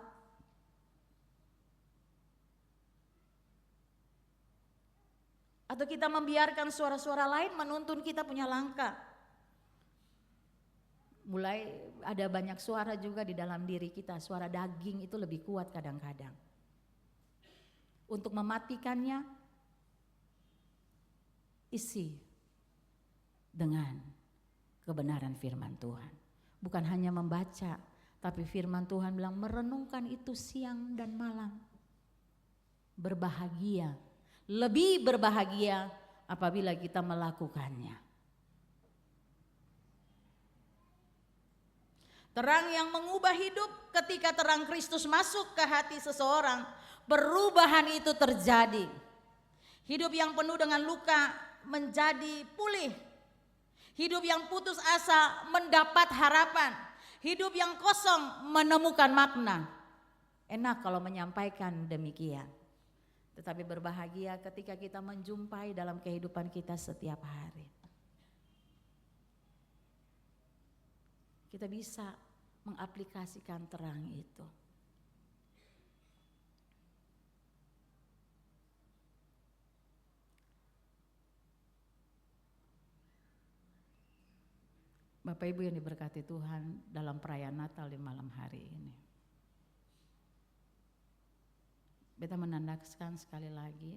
S5: Atau kita membiarkan suara-suara lain menuntun kita punya langkah. Mulai ada banyak suara juga di dalam diri kita. Suara daging itu lebih kuat kadang-kadang. Untuk mematikannya, isi dengan kebenaran firman Tuhan. Bukan hanya membaca, tapi firman Tuhan bilang merenungkan itu siang dan malam. Berbahagia, lebih berbahagia apabila kita melakukannya. Terang yang mengubah hidup, ketika terang Kristus masuk ke hati seseorang, perubahan itu terjadi. Hidup yang penuh dengan luka menjadi pulih. Hidup yang putus asa mendapat harapan. Hidup yang kosong menemukan makna. Enak kalau menyampaikan demikian. Tetapi berbahagia ketika kita menjumpai dalam kehidupan kita setiap hari. Kita bisa mengaplikasikan terang itu. Bapak Ibu yang diberkati Tuhan dalam perayaan Natal di malam hari ini. Beta menandaskan sekali lagi,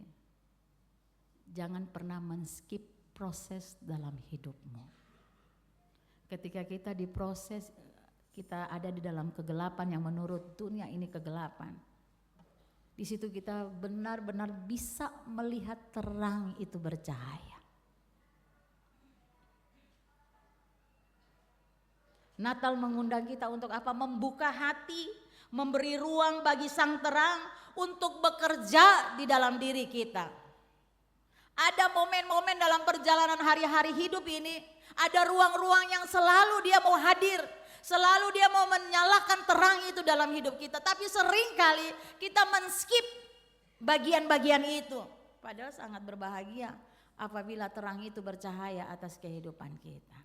S5: jangan pernah men-skip proses dalam hidupmu. Ketika kita diproses, kita ada di dalam kegelapan yang menurut dunia ini kegelapan. Di situ kita benar-benar bisa melihat terang itu bercahaya. Natal mengundang kita untuk apa? Membuka hati, memberi ruang bagi sang terang untuk bekerja di dalam diri kita. Ada momen-momen dalam perjalanan hari-hari hidup ini, ada ruang-ruang yang selalu dia mau hadir, selalu dia mau menyalakan terang itu dalam hidup kita. Tapi seringkali kita men-skip bagian-bagian itu. Padahal sangat berbahagia apabila terang itu bercahaya atas kehidupan kita.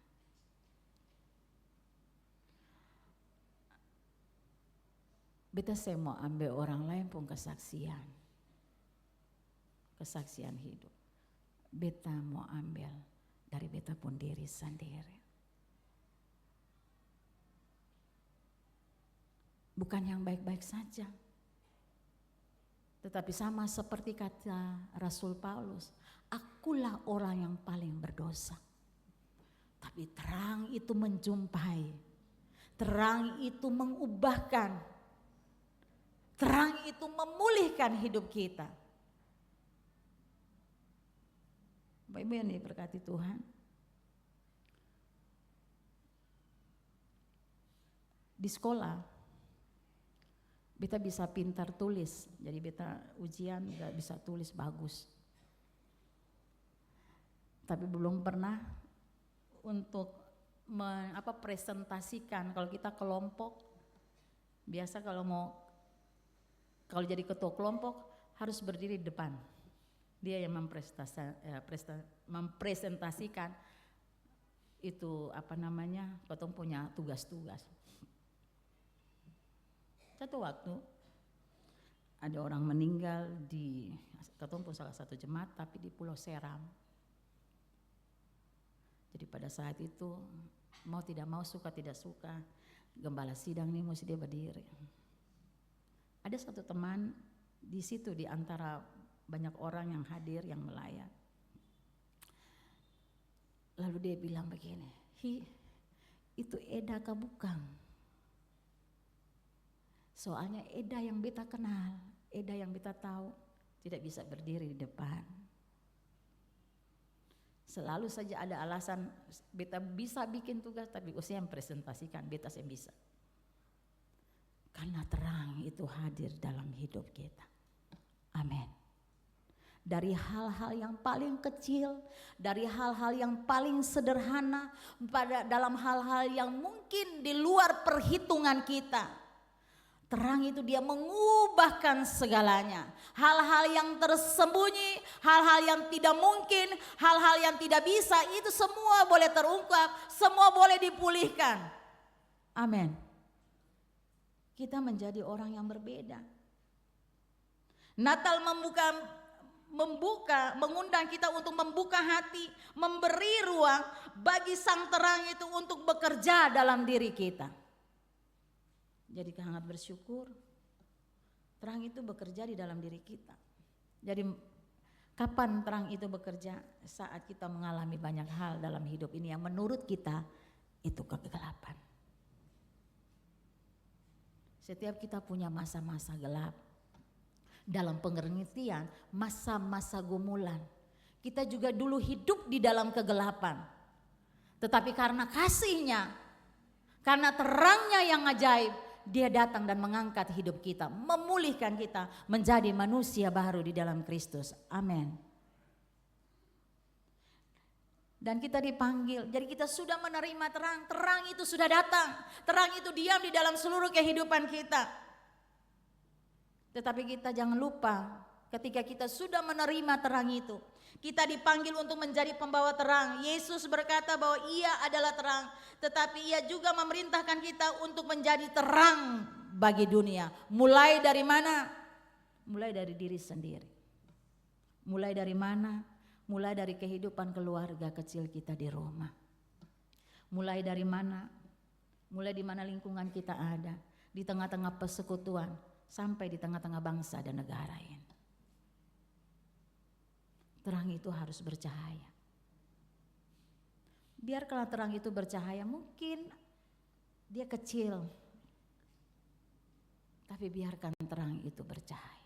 S5: Beta saya mau ambil orang lain pun kesaksian hidup. Beta mau ambil dari beta pun diri sendiri. Bukan yang baik-baik saja. Tetapi sama seperti kata Rasul Paulus, akulah orang yang paling berdosa. Tapi terang itu menjumpai, terang itu mengubahkan, terang itu memulihkan hidup kita. Baik-baik yang diberkati Tuhan. Di sekolah, beta bisa pintar tulis, jadi beta ujian gak bisa tulis bagus. Tapi belum pernah untuk presentasikan. Kalau kita kelompok, biasa kalau jadi ketua kelompok harus berdiri di depan. Dia yang mempresentasikan itu ketong punya tugas-tugas. Satu waktu ada orang meninggal di ketong pun salah satu jemaat tapi di Pulau Seram. Jadi pada saat itu mau tidak mau, suka tidak suka, gembala sidang ini mesti dia berdiri. Ada satu teman di situ di antara banyak orang yang hadir yang melayat. Lalu dia bilang begini, itu Eda kah bukan? Soalnya Eda yang beta kenal, Eda yang beta tahu tidak bisa berdiri di depan. Selalu saja ada alasan beta bisa bikin tugas tapi usia yang presentasikan beta saya bisa. Karena terang itu hadir dalam hidup kita. Amin. Dari hal-hal yang paling kecil, dari hal-hal yang paling sederhana, dalam hal-hal yang mungkin di luar perhitungan kita. Terang itu dia mengubahkan segalanya. Hal-hal yang tersembunyi, hal-hal yang tidak mungkin, hal-hal yang tidak bisa, itu semua boleh terungkap, semua boleh dipulihkan. Amin. Kita menjadi orang yang berbeda. Natal mengundang kita untuk membuka hati, memberi ruang bagi sang terang itu untuk bekerja dalam diri kita. Jadi sangat bersyukur terang itu bekerja di dalam diri kita. Jadi kapan terang itu bekerja? Saat kita mengalami banyak hal dalam hidup ini yang menurut kita itu kegelapan. Setiap kita punya masa-masa gelap. Dalam pengertian masa-masa gumulan. Kita juga dulu hidup di dalam kegelapan. Tetapi karena kasih-Nya, karena terangnya yang ajaib, Dia datang dan mengangkat hidup kita, memulihkan kita menjadi manusia baru di dalam Kristus. Amin. Dan kita dipanggil, jadi kita sudah menerima terang, terang itu sudah datang, terang itu diam di dalam seluruh kehidupan kita. Tetapi kita jangan lupa, ketika kita sudah menerima terang itu, kita dipanggil untuk menjadi pembawa terang. Yesus berkata bahwa Ia adalah terang, tetapi Ia juga memerintahkan kita untuk menjadi terang bagi dunia. Mulai dari mana? Mulai dari diri sendiri. Mulai dari mana? Mulai dari kehidupan keluarga kecil kita di rumah. Mulai dari mana? Mulai di mana lingkungan kita ada, di tengah-tengah persekutuan, sampai di tengah-tengah bangsa dan negara ini. Terang itu harus bercahaya. Biarkanlah terang itu bercahaya, mungkin dia kecil, tapi biarkan terang itu bercahaya.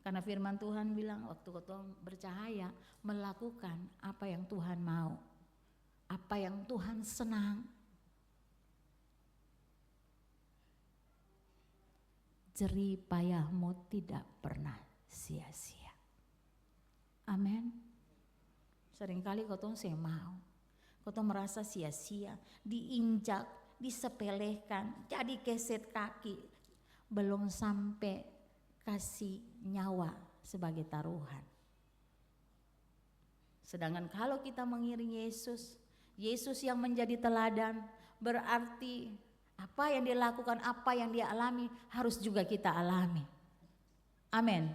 S5: Karena firman Tuhan bilang waktu kita bercahaya, melakukan apa yang Tuhan mau. apa yang Tuhan senang. Jerih payahmu tidak pernah sia-sia. Amin. Seringkali kau tuh saya mau, kau tuh merasa sia-sia, diinjak, disepelekan, jadi keset kaki, belum sampai kasih nyawa sebagai taruhan. Sedangkan kalau kita mengiring Yesus, Yesus yang menjadi teladan, berarti apa yang dia lakukan, apa yang dia alami harus juga kita alami. Amin.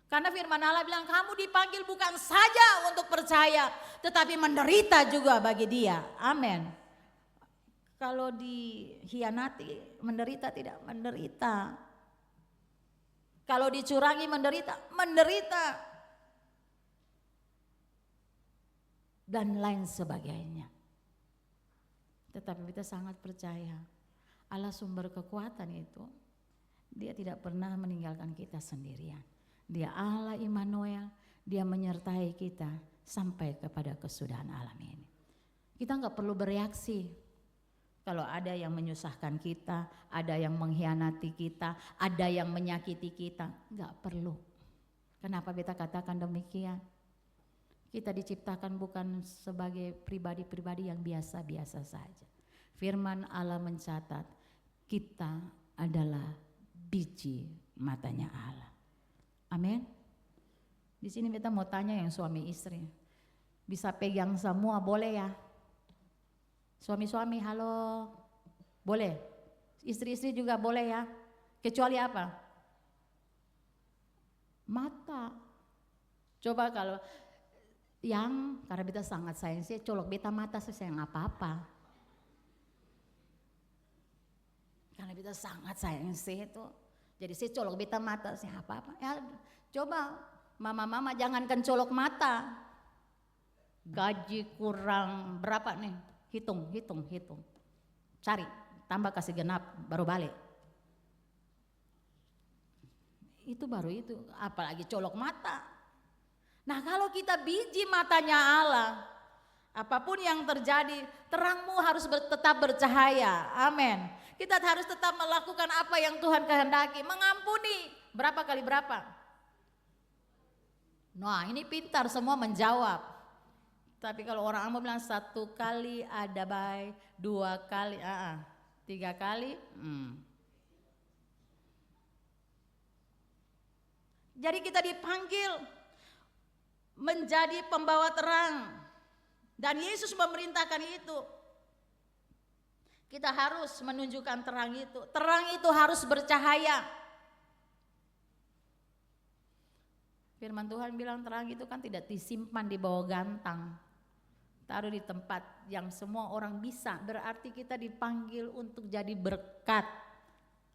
S5: Karena firman Allah bilang kamu dipanggil bukan saja untuk percaya, tetapi menderita juga bagi dia. Amin. Kalau dikhianati, menderita tidak? Menderita. Kalau dicurangi menderita? Menderita. Dan lain sebagainya. Tetapi kita sangat percaya Allah sumber kekuatan itu, dia tidak pernah meninggalkan kita sendirian. Dia Allah Immanuel, dia menyertai kita sampai kepada kesudahan alam ini. Kita nggak perlu bereaksi kalau ada yang menyusahkan kita, ada yang mengkhianati kita, ada yang menyakiti kita, nggak perlu. Kenapa beta katakan demikian? Kita diciptakan bukan sebagai pribadi-pribadi yang biasa-biasa saja. Firman Allah mencatat kita adalah biji matanya Allah. Amin. Di sini kita mau tanya yang suami istri. Bisa pegang semua boleh ya? Suami-suami halo. Boleh. Istri-istri juga boleh ya? Kecuali apa? Mata. Coba kalau karena beta sangat sayang sih, colok beta mata saya sayang apa-apa. Karena beta sangat sayang sih itu. Jadi saya colok beta mata saya apa-apa. Ya coba mama-mama jangankan colok mata. Gaji kurang berapa nih? Hitung. Cari, tambah kasih genap baru balik. Itu baru itu, apalagi colok mata. Nah kalau kita biji matanya Allah, apapun yang terjadi, terangmu harus tetap bercahaya. Amin. Kita harus tetap melakukan apa yang Tuhan kehendaki. Mengampuni. Berapa kali berapa? Nah ini pintar semua menjawab. Tapi kalau orang Ambon bilang 1 kali ada baik, 2 kali, 3 kali. Jadi kita dipanggil menjadi pembawa terang, dan Yesus memerintahkan itu. Kita harus menunjukkan terang itu. Terang itu harus bercahaya. Firman Tuhan bilang terang itu kan tidak disimpan di bawah gantang, taruh di tempat yang semua orang bisa. Berarti kita dipanggil untuk jadi berkat.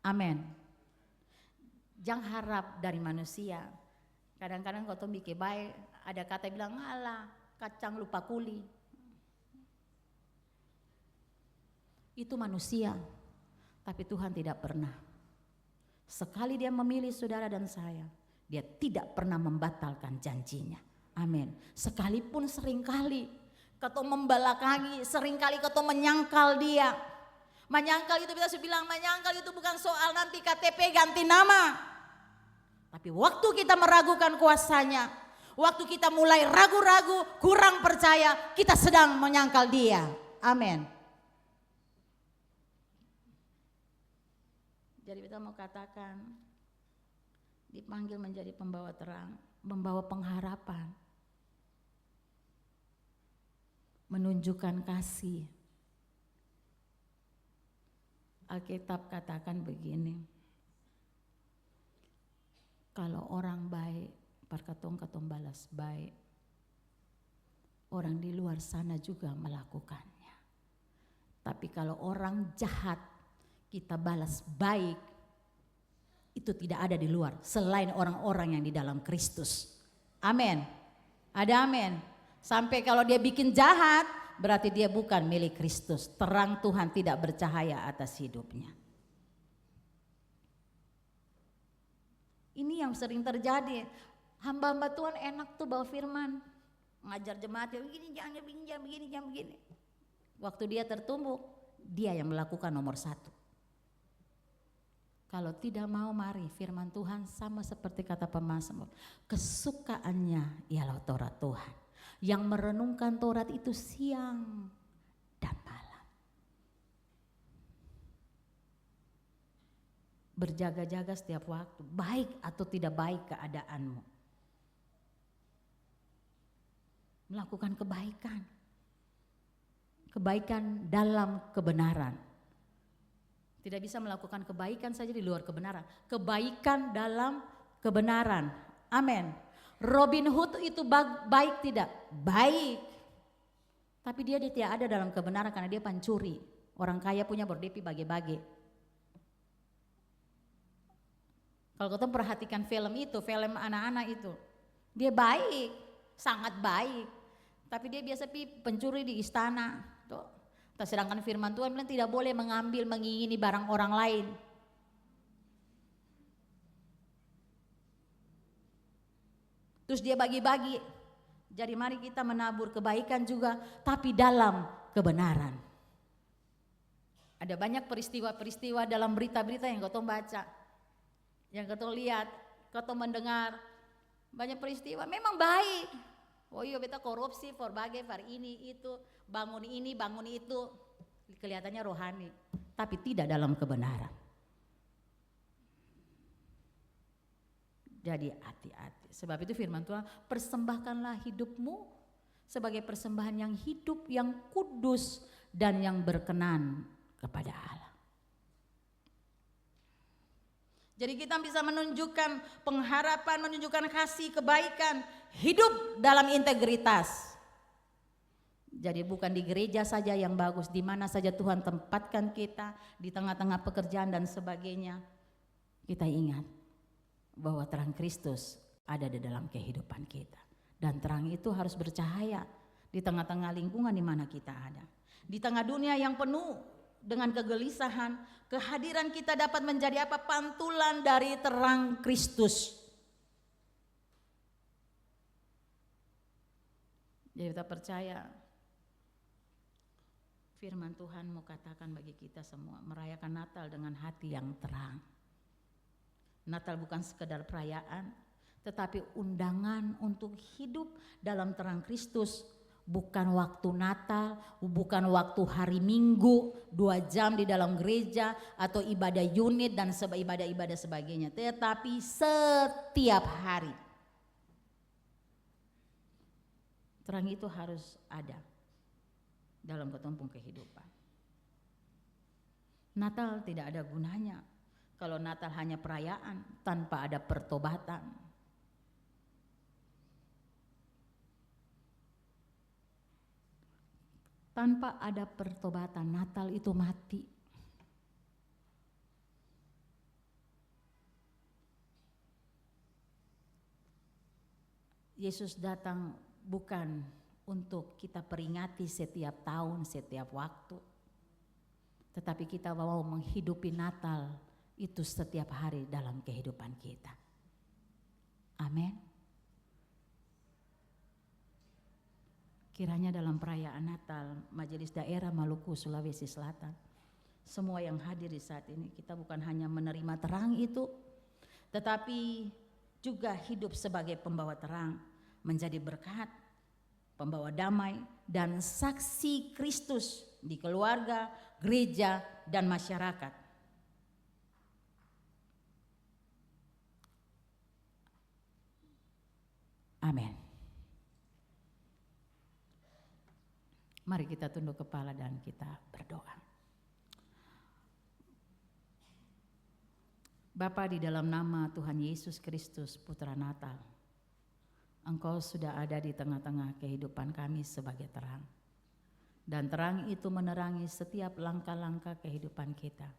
S5: Amin. Jangan harap dari manusia. Kadang-kadang kau tuh bikin baik, ada kata bilang ngalah, kacang lupa kuli. Itu manusia, tapi Tuhan tidak pernah. Sekali dia memilih saudara dan saya, dia tidak pernah membatalkan janjinya. Amin. Sekalipun seringkali kau membelakangi, seringkali kau menyangkal dia. Menyangkal itu kita bilang, menyangkal itu bukan soal nanti KTP ganti nama. Tapi waktu kita meragukan kuasanya, waktu kita mulai ragu-ragu, kurang percaya, kita sedang menyangkal dia. Amin. Jadi kita mau katakan, dipanggil menjadi pembawa terang, membawa pengharapan, menunjukkan kasih. Alkitab katakan begini, kalau orang baik, perkatong balas baik, orang di luar sana juga melakukannya. Tapi kalau orang jahat, kita balas baik, itu tidak ada di luar, selain orang-orang yang di dalam Kristus. Amin. Ada amin. Sampai kalau dia bikin jahat, berarti dia bukan milik Kristus. Terang Tuhan tidak bercahaya atas hidupnya. Ini yang sering terjadi. Hamba-hamba Tuhan enak tuh bawa firman. ngajar jemaat, begini jangan begini. Waktu dia tertumbuk, dia yang melakukan nomor 1. Kalau tidak mau, mari firman Tuhan sama seperti kata pemazmur, kesukaannya ialah Taurat Tuhan. Yang merenungkan Taurat itu siang dan malam. Berjaga-jaga setiap waktu, baik atau tidak baik keadaanmu. Melakukan kebaikan. Kebaikan dalam kebenaran. Tidak bisa melakukan kebaikan saja di luar kebenaran. Kebaikan dalam kebenaran. Amin. Robin Hood itu baik tidak? Baik. Tapi dia tidak ada dalam kebenaran karena dia pencuri. Orang kaya punya baru dia bagi-bagi. Kalau kita perhatikan film itu, film anak-anak itu, dia baik, sangat baik. Tapi dia biasa pencuri di istana. Tuh. Sedangkan firman Tuhan bilang tidak boleh mengambil, mengingini barang orang lain. Terus dia bagi-bagi. Jadi mari kita menabur kebaikan juga, tapi dalam kebenaran. Ada banyak peristiwa-peristiwa dalam berita-berita yang kau baca, yang kau lihat, kau mendengar. Banyak peristiwa memang baik. Oh iya, beta korupsi, berbagai ini itu, bangun ini, bangun itu, kelihatannya rohani, tapi tidak dalam kebenaran. Jadi hati-hati. Sebab itu firman Tuhan, persembahkanlah hidupmu sebagai persembahan yang hidup, yang kudus dan yang berkenan kepada Allah. Jadi kita bisa menunjukkan pengharapan, menunjukkan kasih, kebaikan, hidup dalam integritas. Jadi bukan di gereja saja yang bagus, di mana saja Tuhan tempatkan kita, di tengah-tengah pekerjaan dan sebagainya. Kita ingat bahwa terang Kristus ada di dalam kehidupan kita. Dan terang itu harus bercahaya di tengah-tengah lingkungan di mana kita ada. Di tengah dunia yang penuh dengan kegelisahan, kehadiran kita dapat menjadi apa? Pantulan dari terang Kristus. Jadi kita percaya firman Tuhan mau katakan bagi kita semua, merayakan Natal dengan hati yang terang. Natal bukan sekedar perayaan, tetapi undangan untuk hidup dalam terang Kristus. Bukan waktu Natal, bukan waktu hari Minggu 2 jam di dalam gereja atau ibadah unit dan ibadah-ibadah sebagainya, tetapi setiap hari. Terang itu harus ada dalam ketumpung kehidupan. Natal tidak ada gunanya kalau Natal hanya perayaan tanpa ada pertobatan. Tanpa ada pertobatan, Natal itu mati. Yesus datang bukan untuk kita peringati setiap tahun, setiap waktu. Tetapi kita mau menghidupi Natal itu setiap hari dalam kehidupan kita. Amin. Kiranya dalam perayaan Natal, Majelis Daerah Maluku Sulawesi Selatan, semua yang hadir di saat ini, kita bukan hanya menerima terang itu, tetapi juga hidup sebagai pembawa terang, menjadi berkat, pembawa damai, dan saksi Kristus di keluarga, gereja, dan masyarakat. Amin. Mari kita tunduk kepala dan kita berdoa. Bapa, di dalam nama Tuhan Yesus Kristus, Putra Natal, Engkau sudah ada di tengah-tengah kehidupan kami sebagai terang. Dan terang itu menerangi setiap langkah-langkah kehidupan kita.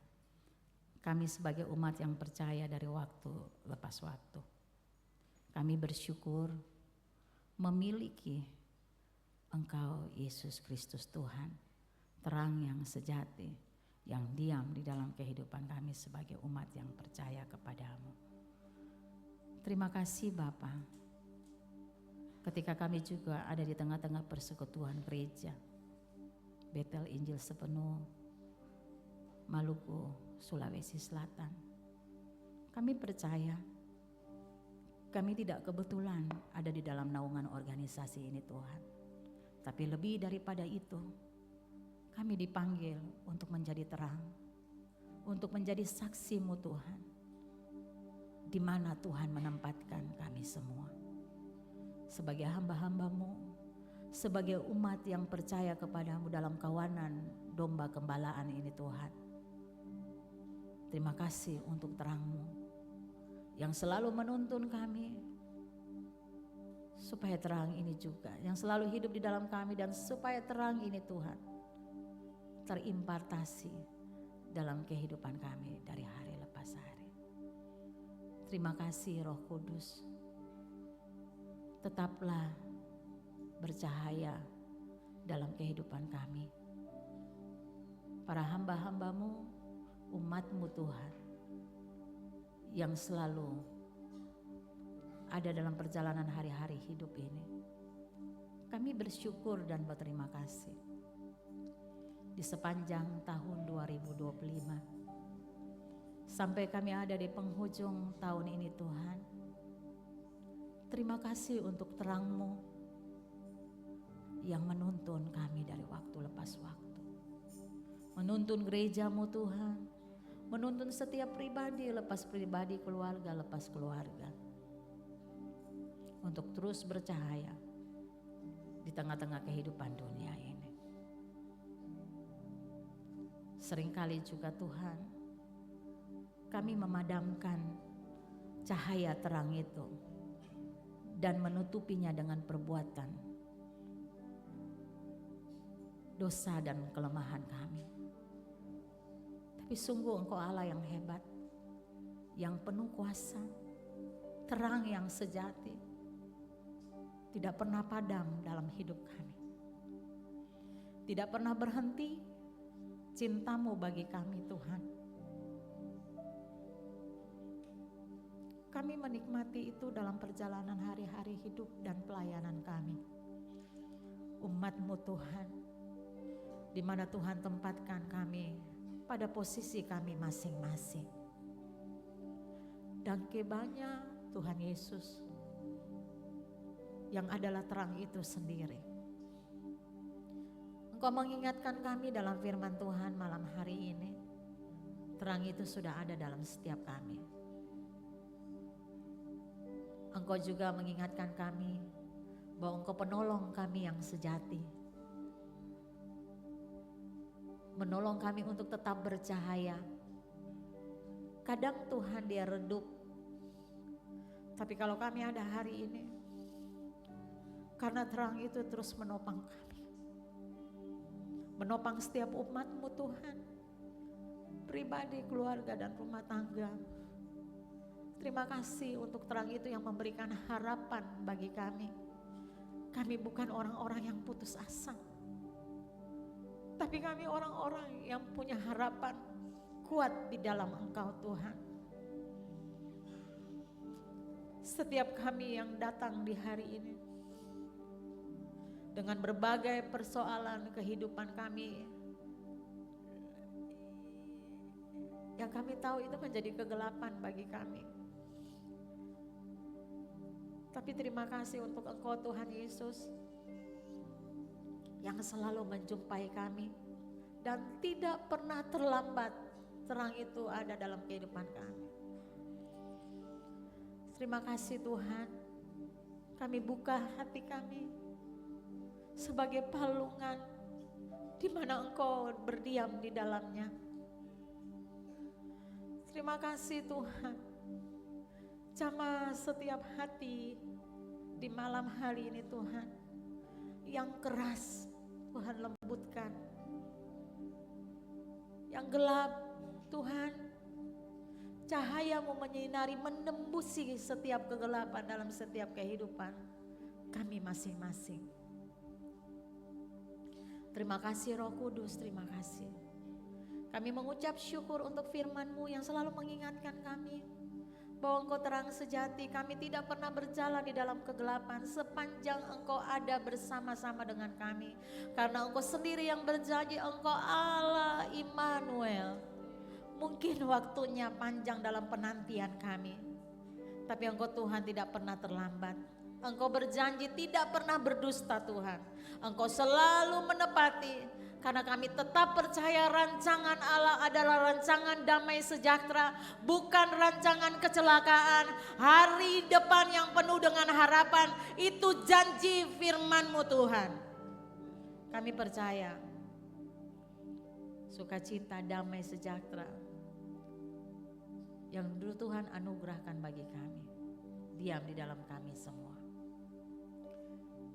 S5: Kami sebagai umat yang percaya dari waktu lepas waktu. Kami bersyukur memiliki Engkau Yesus Kristus Tuhan, terang yang sejati, yang diam di dalam kehidupan kami sebagai umat yang percaya kepadamu. Terima kasih Bapa, ketika kami juga ada di tengah-tengah persekutuan gereja Betel Injil Sepenuh Maluku, Sulawesi Selatan. Kami percaya kami tidak kebetulan ada di dalam naungan organisasi ini Tuhan. Tapi lebih daripada itu, kami dipanggil untuk menjadi terang, untuk menjadi saksi-Mu Tuhan, di mana Tuhan menempatkan kami semua. Sebagai hamba-hamba-Mu, sebagai umat yang percaya kepada-Mu dalam kawanan domba gembalaan ini Tuhan. Terima kasih untuk terang-Mu yang selalu menuntun kami, supaya terang ini juga yang selalu hidup di dalam kami, dan supaya terang ini Tuhan terimpartasi dalam kehidupan kami dari hari lepas hari. Terima kasih Roh Kudus, tetaplah bercahaya dalam kehidupan kami. Para hamba-hamba-Mu, umat-Mu Tuhan, yang selalu ada dalam perjalanan hari-hari hidup ini. Kami bersyukur dan berterima kasih. Di sepanjang tahun 2025, sampai kami ada di penghujung tahun ini Tuhan, terima kasih untuk terang-Mu yang menuntun kami dari waktu lepas waktu. Menuntun gereja-Mu Tuhan, menuntun setiap pribadi lepas pribadi, keluarga lepas keluarga, untuk terus bercahaya di tengah-tengah kehidupan dunia ini. Seringkali juga Tuhan, kami memadamkan cahaya terang itu dan menutupinya dengan perbuatan dosa dan kelemahan kami. Tapi sungguh Engkau Allah yang hebat, yang penuh kuasa, terang yang sejati, tidak pernah padam dalam hidup kami. Tidak pernah berhenti cinta-Mu bagi kami Tuhan. Kami menikmati itu dalam perjalanan hari-hari hidup dan pelayanan kami. Umat-Mu Tuhan, di mana Tuhan tempatkan kami pada posisi kami masing-masing. Dan kebanya Tuhan Yesus yang adalah terang itu sendiri. Engkau mengingatkan kami dalam firman Tuhan malam hari ini, terang itu sudah ada dalam setiap kami. Engkau juga mengingatkan kami bahwa Engkau penolong kami yang sejati, menolong kami untuk tetap bercahaya. Kadang Tuhan dia redup, tapi kalau kami ada hari ini, karena terang itu terus menopang kami, menopang setiap umat-Mu Tuhan, pribadi, keluarga, dan rumah tangga. Terima kasih untuk terang itu yang memberikan harapan bagi kami. Kami bukan orang-orang yang putus asa, tapi kami orang-orang yang punya harapan kuat di dalam Engkau Tuhan. Setiap kami yang datang di hari ini dengan berbagai persoalan kehidupan kami, yang kami tahu itu menjadi kegelapan bagi kami. Tapi terima kasih untuk Engkau Tuhan Yesus yang selalu menjumpai kami dan tidak pernah terlambat terang itu ada dalam kehidupan kami. Terima kasih Tuhan, kami buka hati kami sebagai palungan di mana Engkau berdiam di dalamnya. Terima kasih Tuhan, jamah setiap hati di malam hari ini Tuhan, yang keras Tuhan lembutkan, yang gelap Tuhan, cahaya-Mu menyinari, menembusi setiap kegelapan dalam setiap kehidupan kami masing-masing. Terima kasih Roh Kudus, terima kasih. Kami mengucap syukur untuk firman-Mu yang selalu mengingatkan kami bahwa Engkau terang sejati, kami tidak pernah berjalan di dalam kegelapan sepanjang Engkau ada bersama-sama dengan kami. Karena Engkau sendiri yang berjanji, Engkau Allah Immanuel. Mungkin waktunya panjang dalam penantian kami, tapi Engkau Tuhan tidak pernah terlambat. Engkau berjanji tidak pernah berdusta Tuhan. Engkau selalu menepati. Karena kami tetap percaya rancangan Allah adalah rancangan damai sejahtera, bukan rancangan kecelakaan. Hari depan yang penuh dengan harapan, itu janji firman-Mu Tuhan. Kami percaya sukacita, damai sejahtera yang dulu Tuhan anugerahkan bagi kami, diam di dalam kami semua.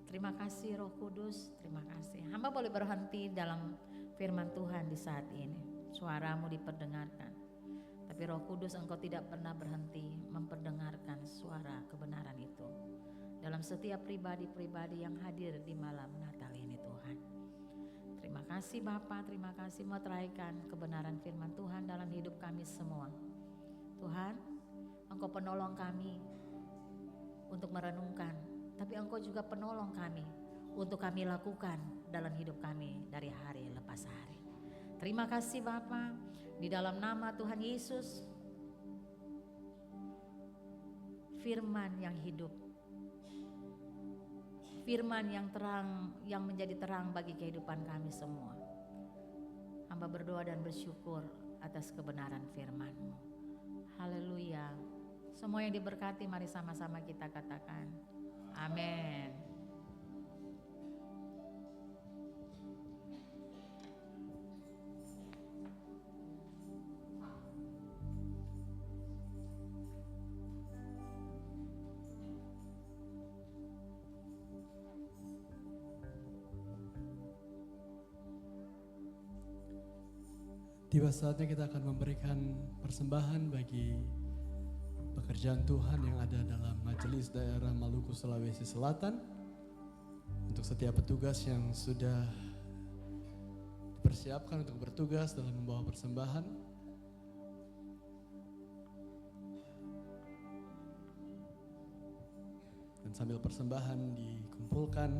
S5: Terima kasih Roh Kudus, terima kasih. Hamba boleh berhenti dalam firman Tuhan di saat ini. Suaramu diperdengarkan. Tapi Roh Kudus, Engkau tidak pernah berhenti memperdengarkan suara kebenaran itu dalam setiap pribadi-pribadi yang hadir di malam Natal ini Tuhan. Terima kasih Bapa, terima kasih meteraikan kebenaran firman Tuhan dalam hidup kami semua. Tuhan, Engkau penolong kami untuk merenungkan, tapi Engkau juga penolong kami untuk kami lakukan dalam hidup kami dari hari lepas hari. Terima kasih Bapa, di dalam nama Tuhan Yesus, firman yang hidup, firman yang terang, yang menjadi terang bagi kehidupan kami semua. Hamba berdoa dan bersyukur atas kebenaran firman-Mu. Haleluya. Semua yang diberkati, mari sama-sama kita katakan amin.
S4: Tiba saatnya kita akan memberikan persembahan bagi pekerjaan Tuhan yang ada dalam Majelis Daerah Maluku Sulawesi Selatan. Untuk setiap petugas yang sudah dipersiapkan untuk bertugas dalam membawa persembahan. Dan sambil persembahan dikumpulkan,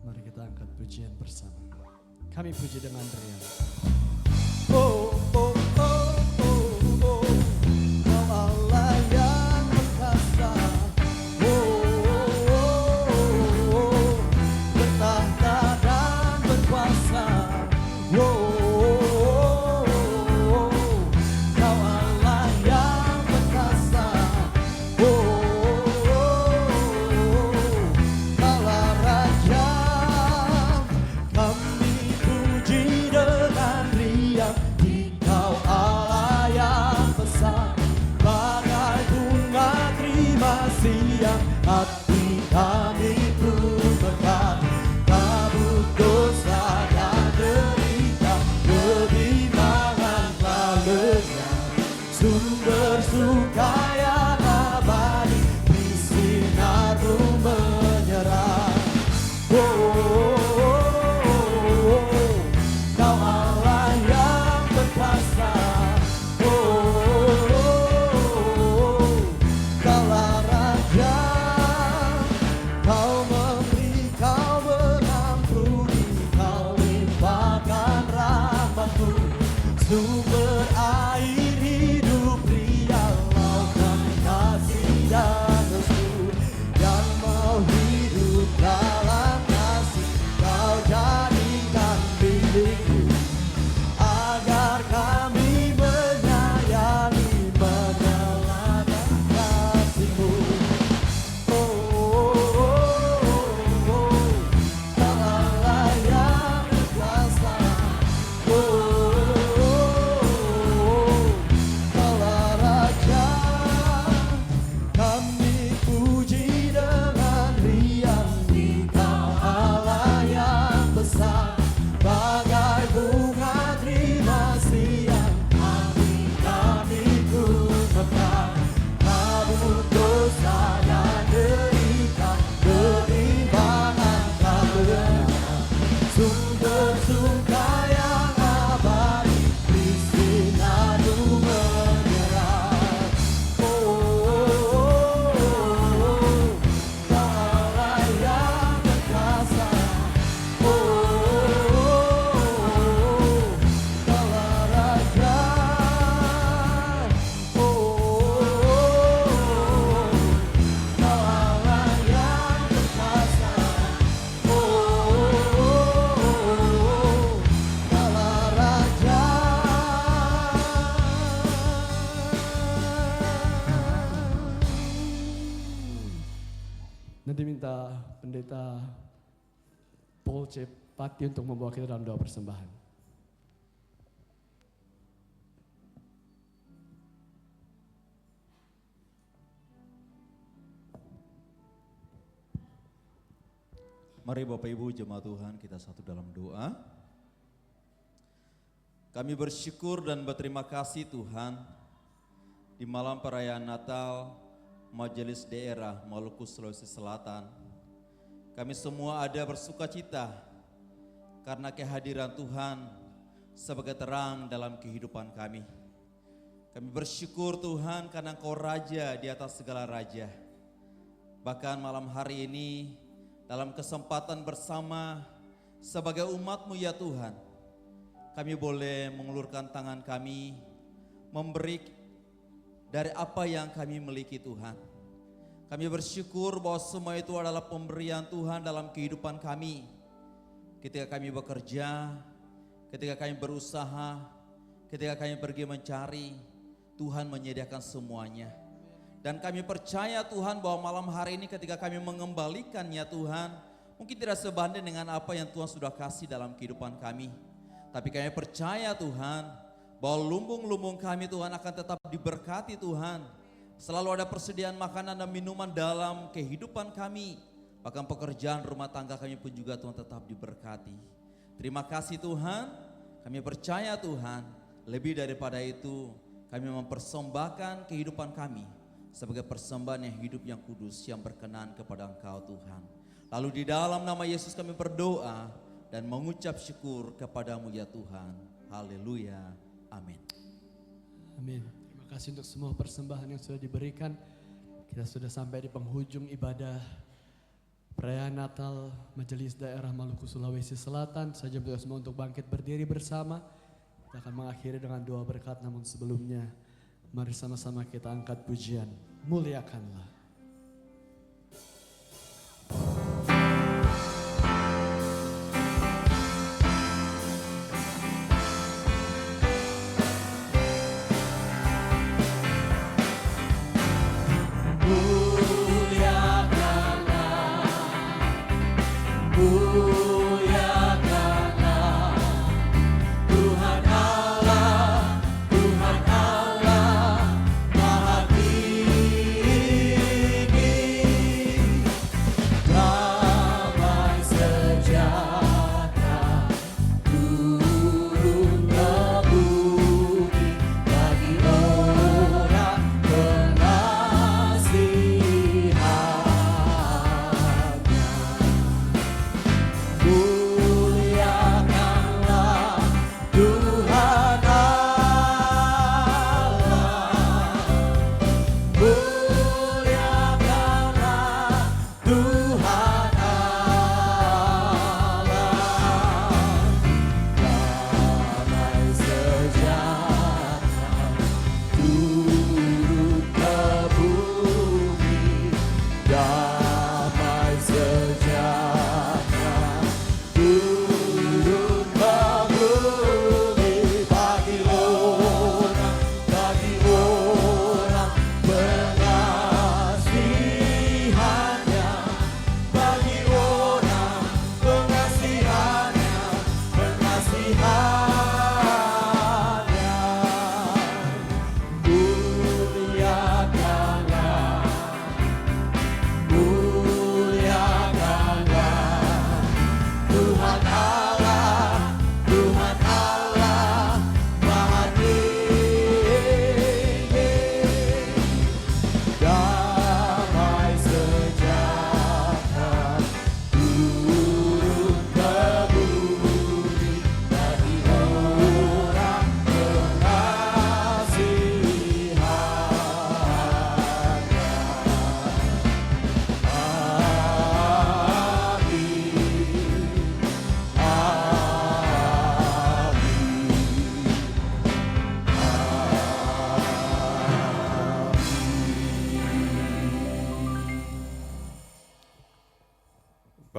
S4: mari kita angkat pujian bersama. Kami puji dengan riang. Oh, oh, oh, oh, oh, Kau Allah yang perkasa. Oh, oh, oh, oh, bertahta dan berkuasa. Oh, oh, oh, Kau Allah yang perkasa. Oh, oh, oh, Kaulah Raja. Kami puji dengan riang. Kau Allah yang besar, bagai bunga terima siang, hati kami pun mekar. Kabut dosa dan derita, kebimbangan telah lenyap. Sumber suka yang abadi, di sinar-Mu menyerah. Oh, oh, oh, oh, Kau Allah yang perkasa. Oh, oh, oh, Kaulah Raja. Kau memberi, Kau mengampuni, Kau limpahkan rahmat-Mu. Sumber air hidup, riang lautan kasih dan restu. Yang mau hidup dalam kasih, Kau jadikan milik-Mu. Agar kami menyayangi, menyalakan kasih-Mu. Oh, oh, oh, oh, Kau Allah yang berkuasa. Oh, oh, oh, Nanti minta pendeta Paul C. Pati untuk membawa kita dalam doa persembahan.
S6: Mari Bapak Ibu jemaat Tuhan, kita satu dalam doa. Kami bersyukur dan berterima kasih Tuhan, di malam perayaan Natal Majelis Daerah Maluku Sulawesi Selatan, kami semua ada bersukacita karena kehadiran Tuhan sebagai terang dalam kehidupan kami. Kami bersyukur Tuhan karena Engkau Raja di atas segala raja. Bahkan malam hari ini dalam kesempatan bersama sebagai umat-Mu ya Tuhan, kami boleh mengulurkan tangan kami, memberi dari apa yang kami miliki Tuhan. Kami bersyukur bahwa semua itu adalah pemberian Tuhan dalam kehidupan kami. Ketika kami bekerja, ketika kami berusaha, ketika kami pergi mencari, Tuhan menyediakan semuanya. Dan kami percaya Tuhan bahwa malam hari ini ketika kami mengembalikannya Tuhan, mungkin tidak sebanding dengan apa yang Tuhan sudah kasih dalam kehidupan kami. Tapi kami percaya Tuhan bahwa lumbung-lumbung kami Tuhan akan tetap diberkati Tuhan. Selalu ada persediaan makanan dan minuman dalam kehidupan kami. Bahkan pekerjaan rumah tangga kami pun juga Tuhan tetap diberkati. Terima kasih Tuhan, kami percaya Tuhan, lebih daripada itu kami mempersembahkan kehidupan kami sebagai persembahan yang hidup yang kudus yang berkenan kepada Engkau Tuhan. Lalu di dalam nama Yesus kami berdoa dan mengucap syukur kepada-Mu ya Tuhan. Haleluya. Amin.
S4: Amin. Terima kasih untuk semua persembahan yang sudah diberikan. Kita sudah sampai di penghujung ibadah perayaan Natal Majelis Daerah Maluku Sulawesi Selatan. Saya ajak semua untuk bangkit berdiri bersama. Kita akan mengakhiri dengan doa berkat, namun sebelumnya mari sama-sama kita angkat pujian. Muliakanlah.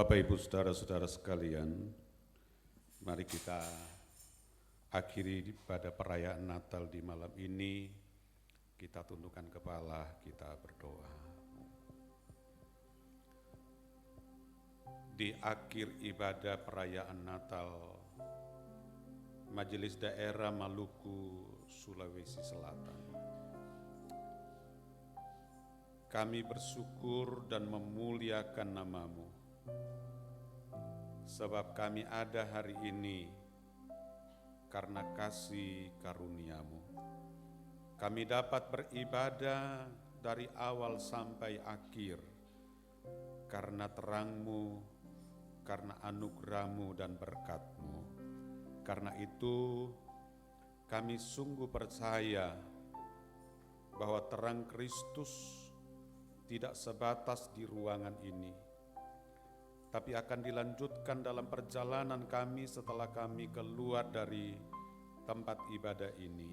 S7: Bapak Ibu Saudara-saudara sekalian, mari kita akhiri pada perayaan Natal di malam ini, kita tundukkan kepala, kita berdoa. di akhir ibadah perayaan Natal Majelis Daerah Maluku, Sulawesi Selatan. Kami bersyukur dan memuliakan nama-Mu, sebab kami ada hari ini karena kasih karunia-Mu. Kami dapat beribadah dari awal sampai akhir karena terang-Mu, karena anugerah-Mu dan berkat-Mu. Karena itu kami sungguh percaya bahwa terang Kristus tidak sebatas di ruangan ini, tapi akan dilanjutkan dalam perjalanan kami setelah kami keluar dari tempat ibadah ini.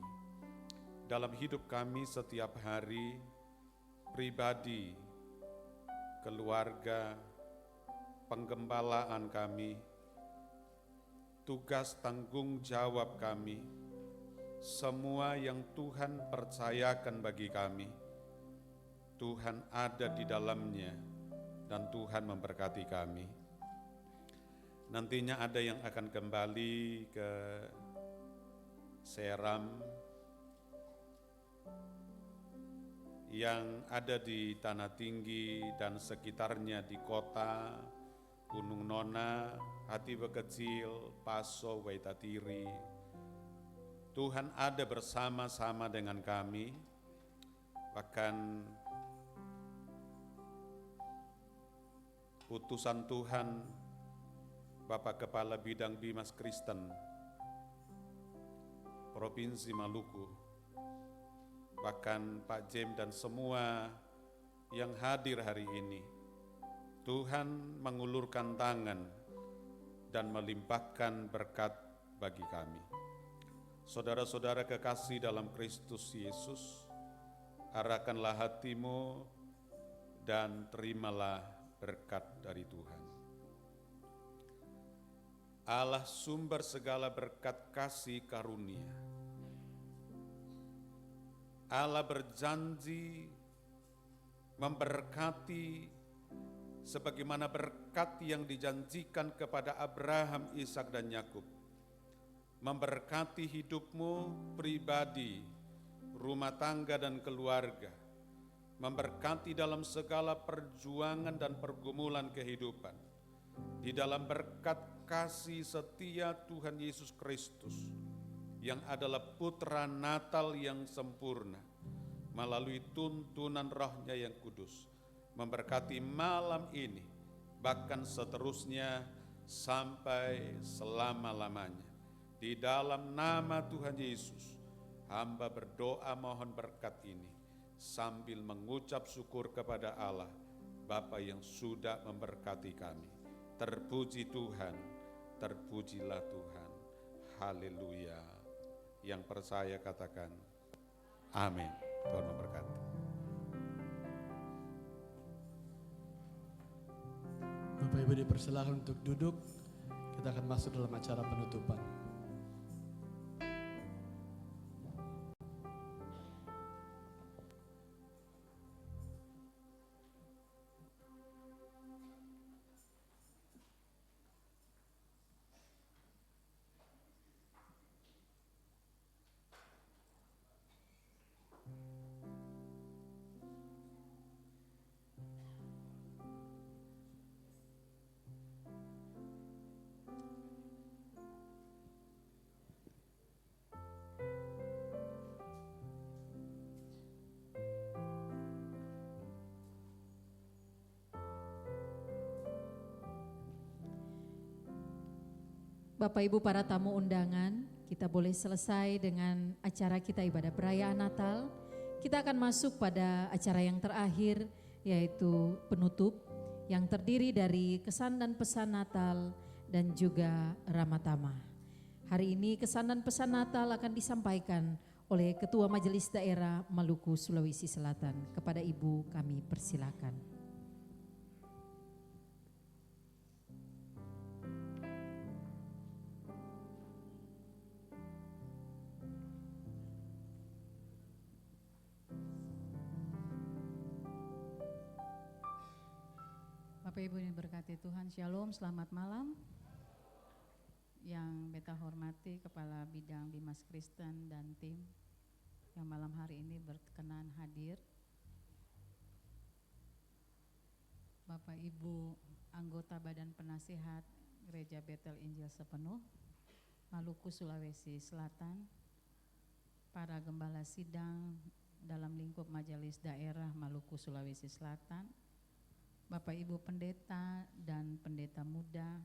S7: Dalam hidup kami setiap hari, pribadi, keluarga, penggembalaan kami, tugas tanggung jawab kami, semua yang Tuhan percayakan bagi kami, Tuhan ada di dalamnya dan Tuhan memberkati kami. Nantinya ada yang akan kembali ke Seram, yang ada di Tanah Tinggi dan sekitarnya di kota, Gunung Nona, Hati Bekecil, Paso, Waitatiri. Tuhan ada bersama-sama dengan kami, bahkan utusan Tuhan, Bapak Kepala Bidang Bimas Kristen, Provinsi Maluku, bahkan Pak Jem dan semua yang hadir hari ini, Tuhan mengulurkan tangan dan melimpahkan berkat bagi kami. Saudara-saudara kekasih dalam Kristus Yesus, arahkanlah hatimu dan terimalah berkat dari Tuhan. Allah sumber segala berkat kasih karunia. Allah berjanji memberkati sebagaimana berkat yang dijanjikan kepada Abraham, Ishak dan Yakub. Memberkati hidupmu pribadi, rumah tangga dan keluarga. Memberkati dalam segala perjuangan dan pergumulan kehidupan. Di dalam berkat kasih setia Tuhan Yesus Kristus, yang adalah putra Natal yang sempurna, melalui tuntunan Roh-Nya yang kudus, memberkati malam ini, bahkan seterusnya sampai selama-lamanya. Di dalam nama Tuhan Yesus, hamba berdoa mohon berkat ini, sambil mengucap syukur kepada Allah, Bapa yang sudah memberkati kami. Terpuji Tuhan, terpujilah Tuhan. Haleluya. Yang percaya katakan, amin. Tuhan memberkati.
S4: Bapak Ibu dipersilakan untuk duduk. Kita akan masuk dalam acara penutupan.
S2: Bapak Ibu para tamu undangan, kita boleh selesai dengan acara kita ibadah perayaan Natal. Kita akan masuk pada acara yang terakhir, yaitu penutup yang terdiri dari kesan dan pesan Natal dan juga Ramatama. Hari ini kesan dan pesan Natal akan disampaikan oleh Ketua Majelis Daerah Maluku, Sulawesi Selatan. Kepada Ibu kami persilakan. Bapak
S8: Bapak Ibu yang diberkati Tuhan, Shalom, selamat malam. Yang beta hormati Kepala Bidang Dimas Kristen dan tim yang malam hari ini berkenan hadir. Bapak Ibu anggota Badan Penasihat Gereja Betel Injil Sepenuh, Maluku, Sulawesi Selatan, para gembala sidang dalam lingkup Majelis Daerah Maluku, Sulawesi Selatan, Bapak Ibu pendeta dan pendeta muda,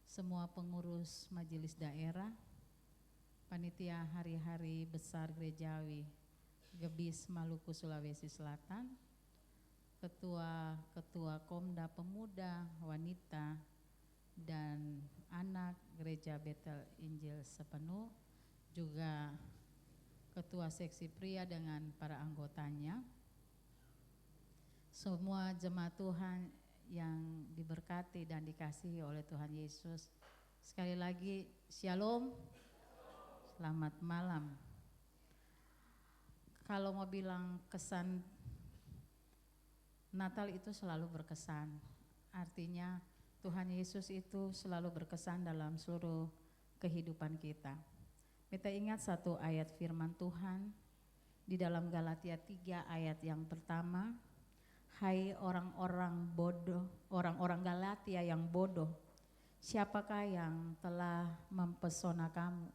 S8: semua pengurus majelis daerah, panitia hari-hari besar gerejawi Gebis Maluku Sulawesi Selatan, ketua Komda Pemuda, Wanita dan Anak Gereja Betel Injil Sepenuh, juga ketua seksi pria dengan para anggotanya, semua jemaat Tuhan yang diberkati dan dikasihi oleh Tuhan Yesus. Sekali lagi, Shalom, selamat malam. Kalau mau bilang kesan Natal itu selalu berkesan, artinya Tuhan Yesus itu selalu berkesan dalam seluruh kehidupan kita. Kita ingat satu ayat firman Tuhan di dalam Galatia 3 ayat yang pertama, hai orang-orang bodoh, orang-orang Galatia yang bodoh, siapakah yang telah mempesona kamu?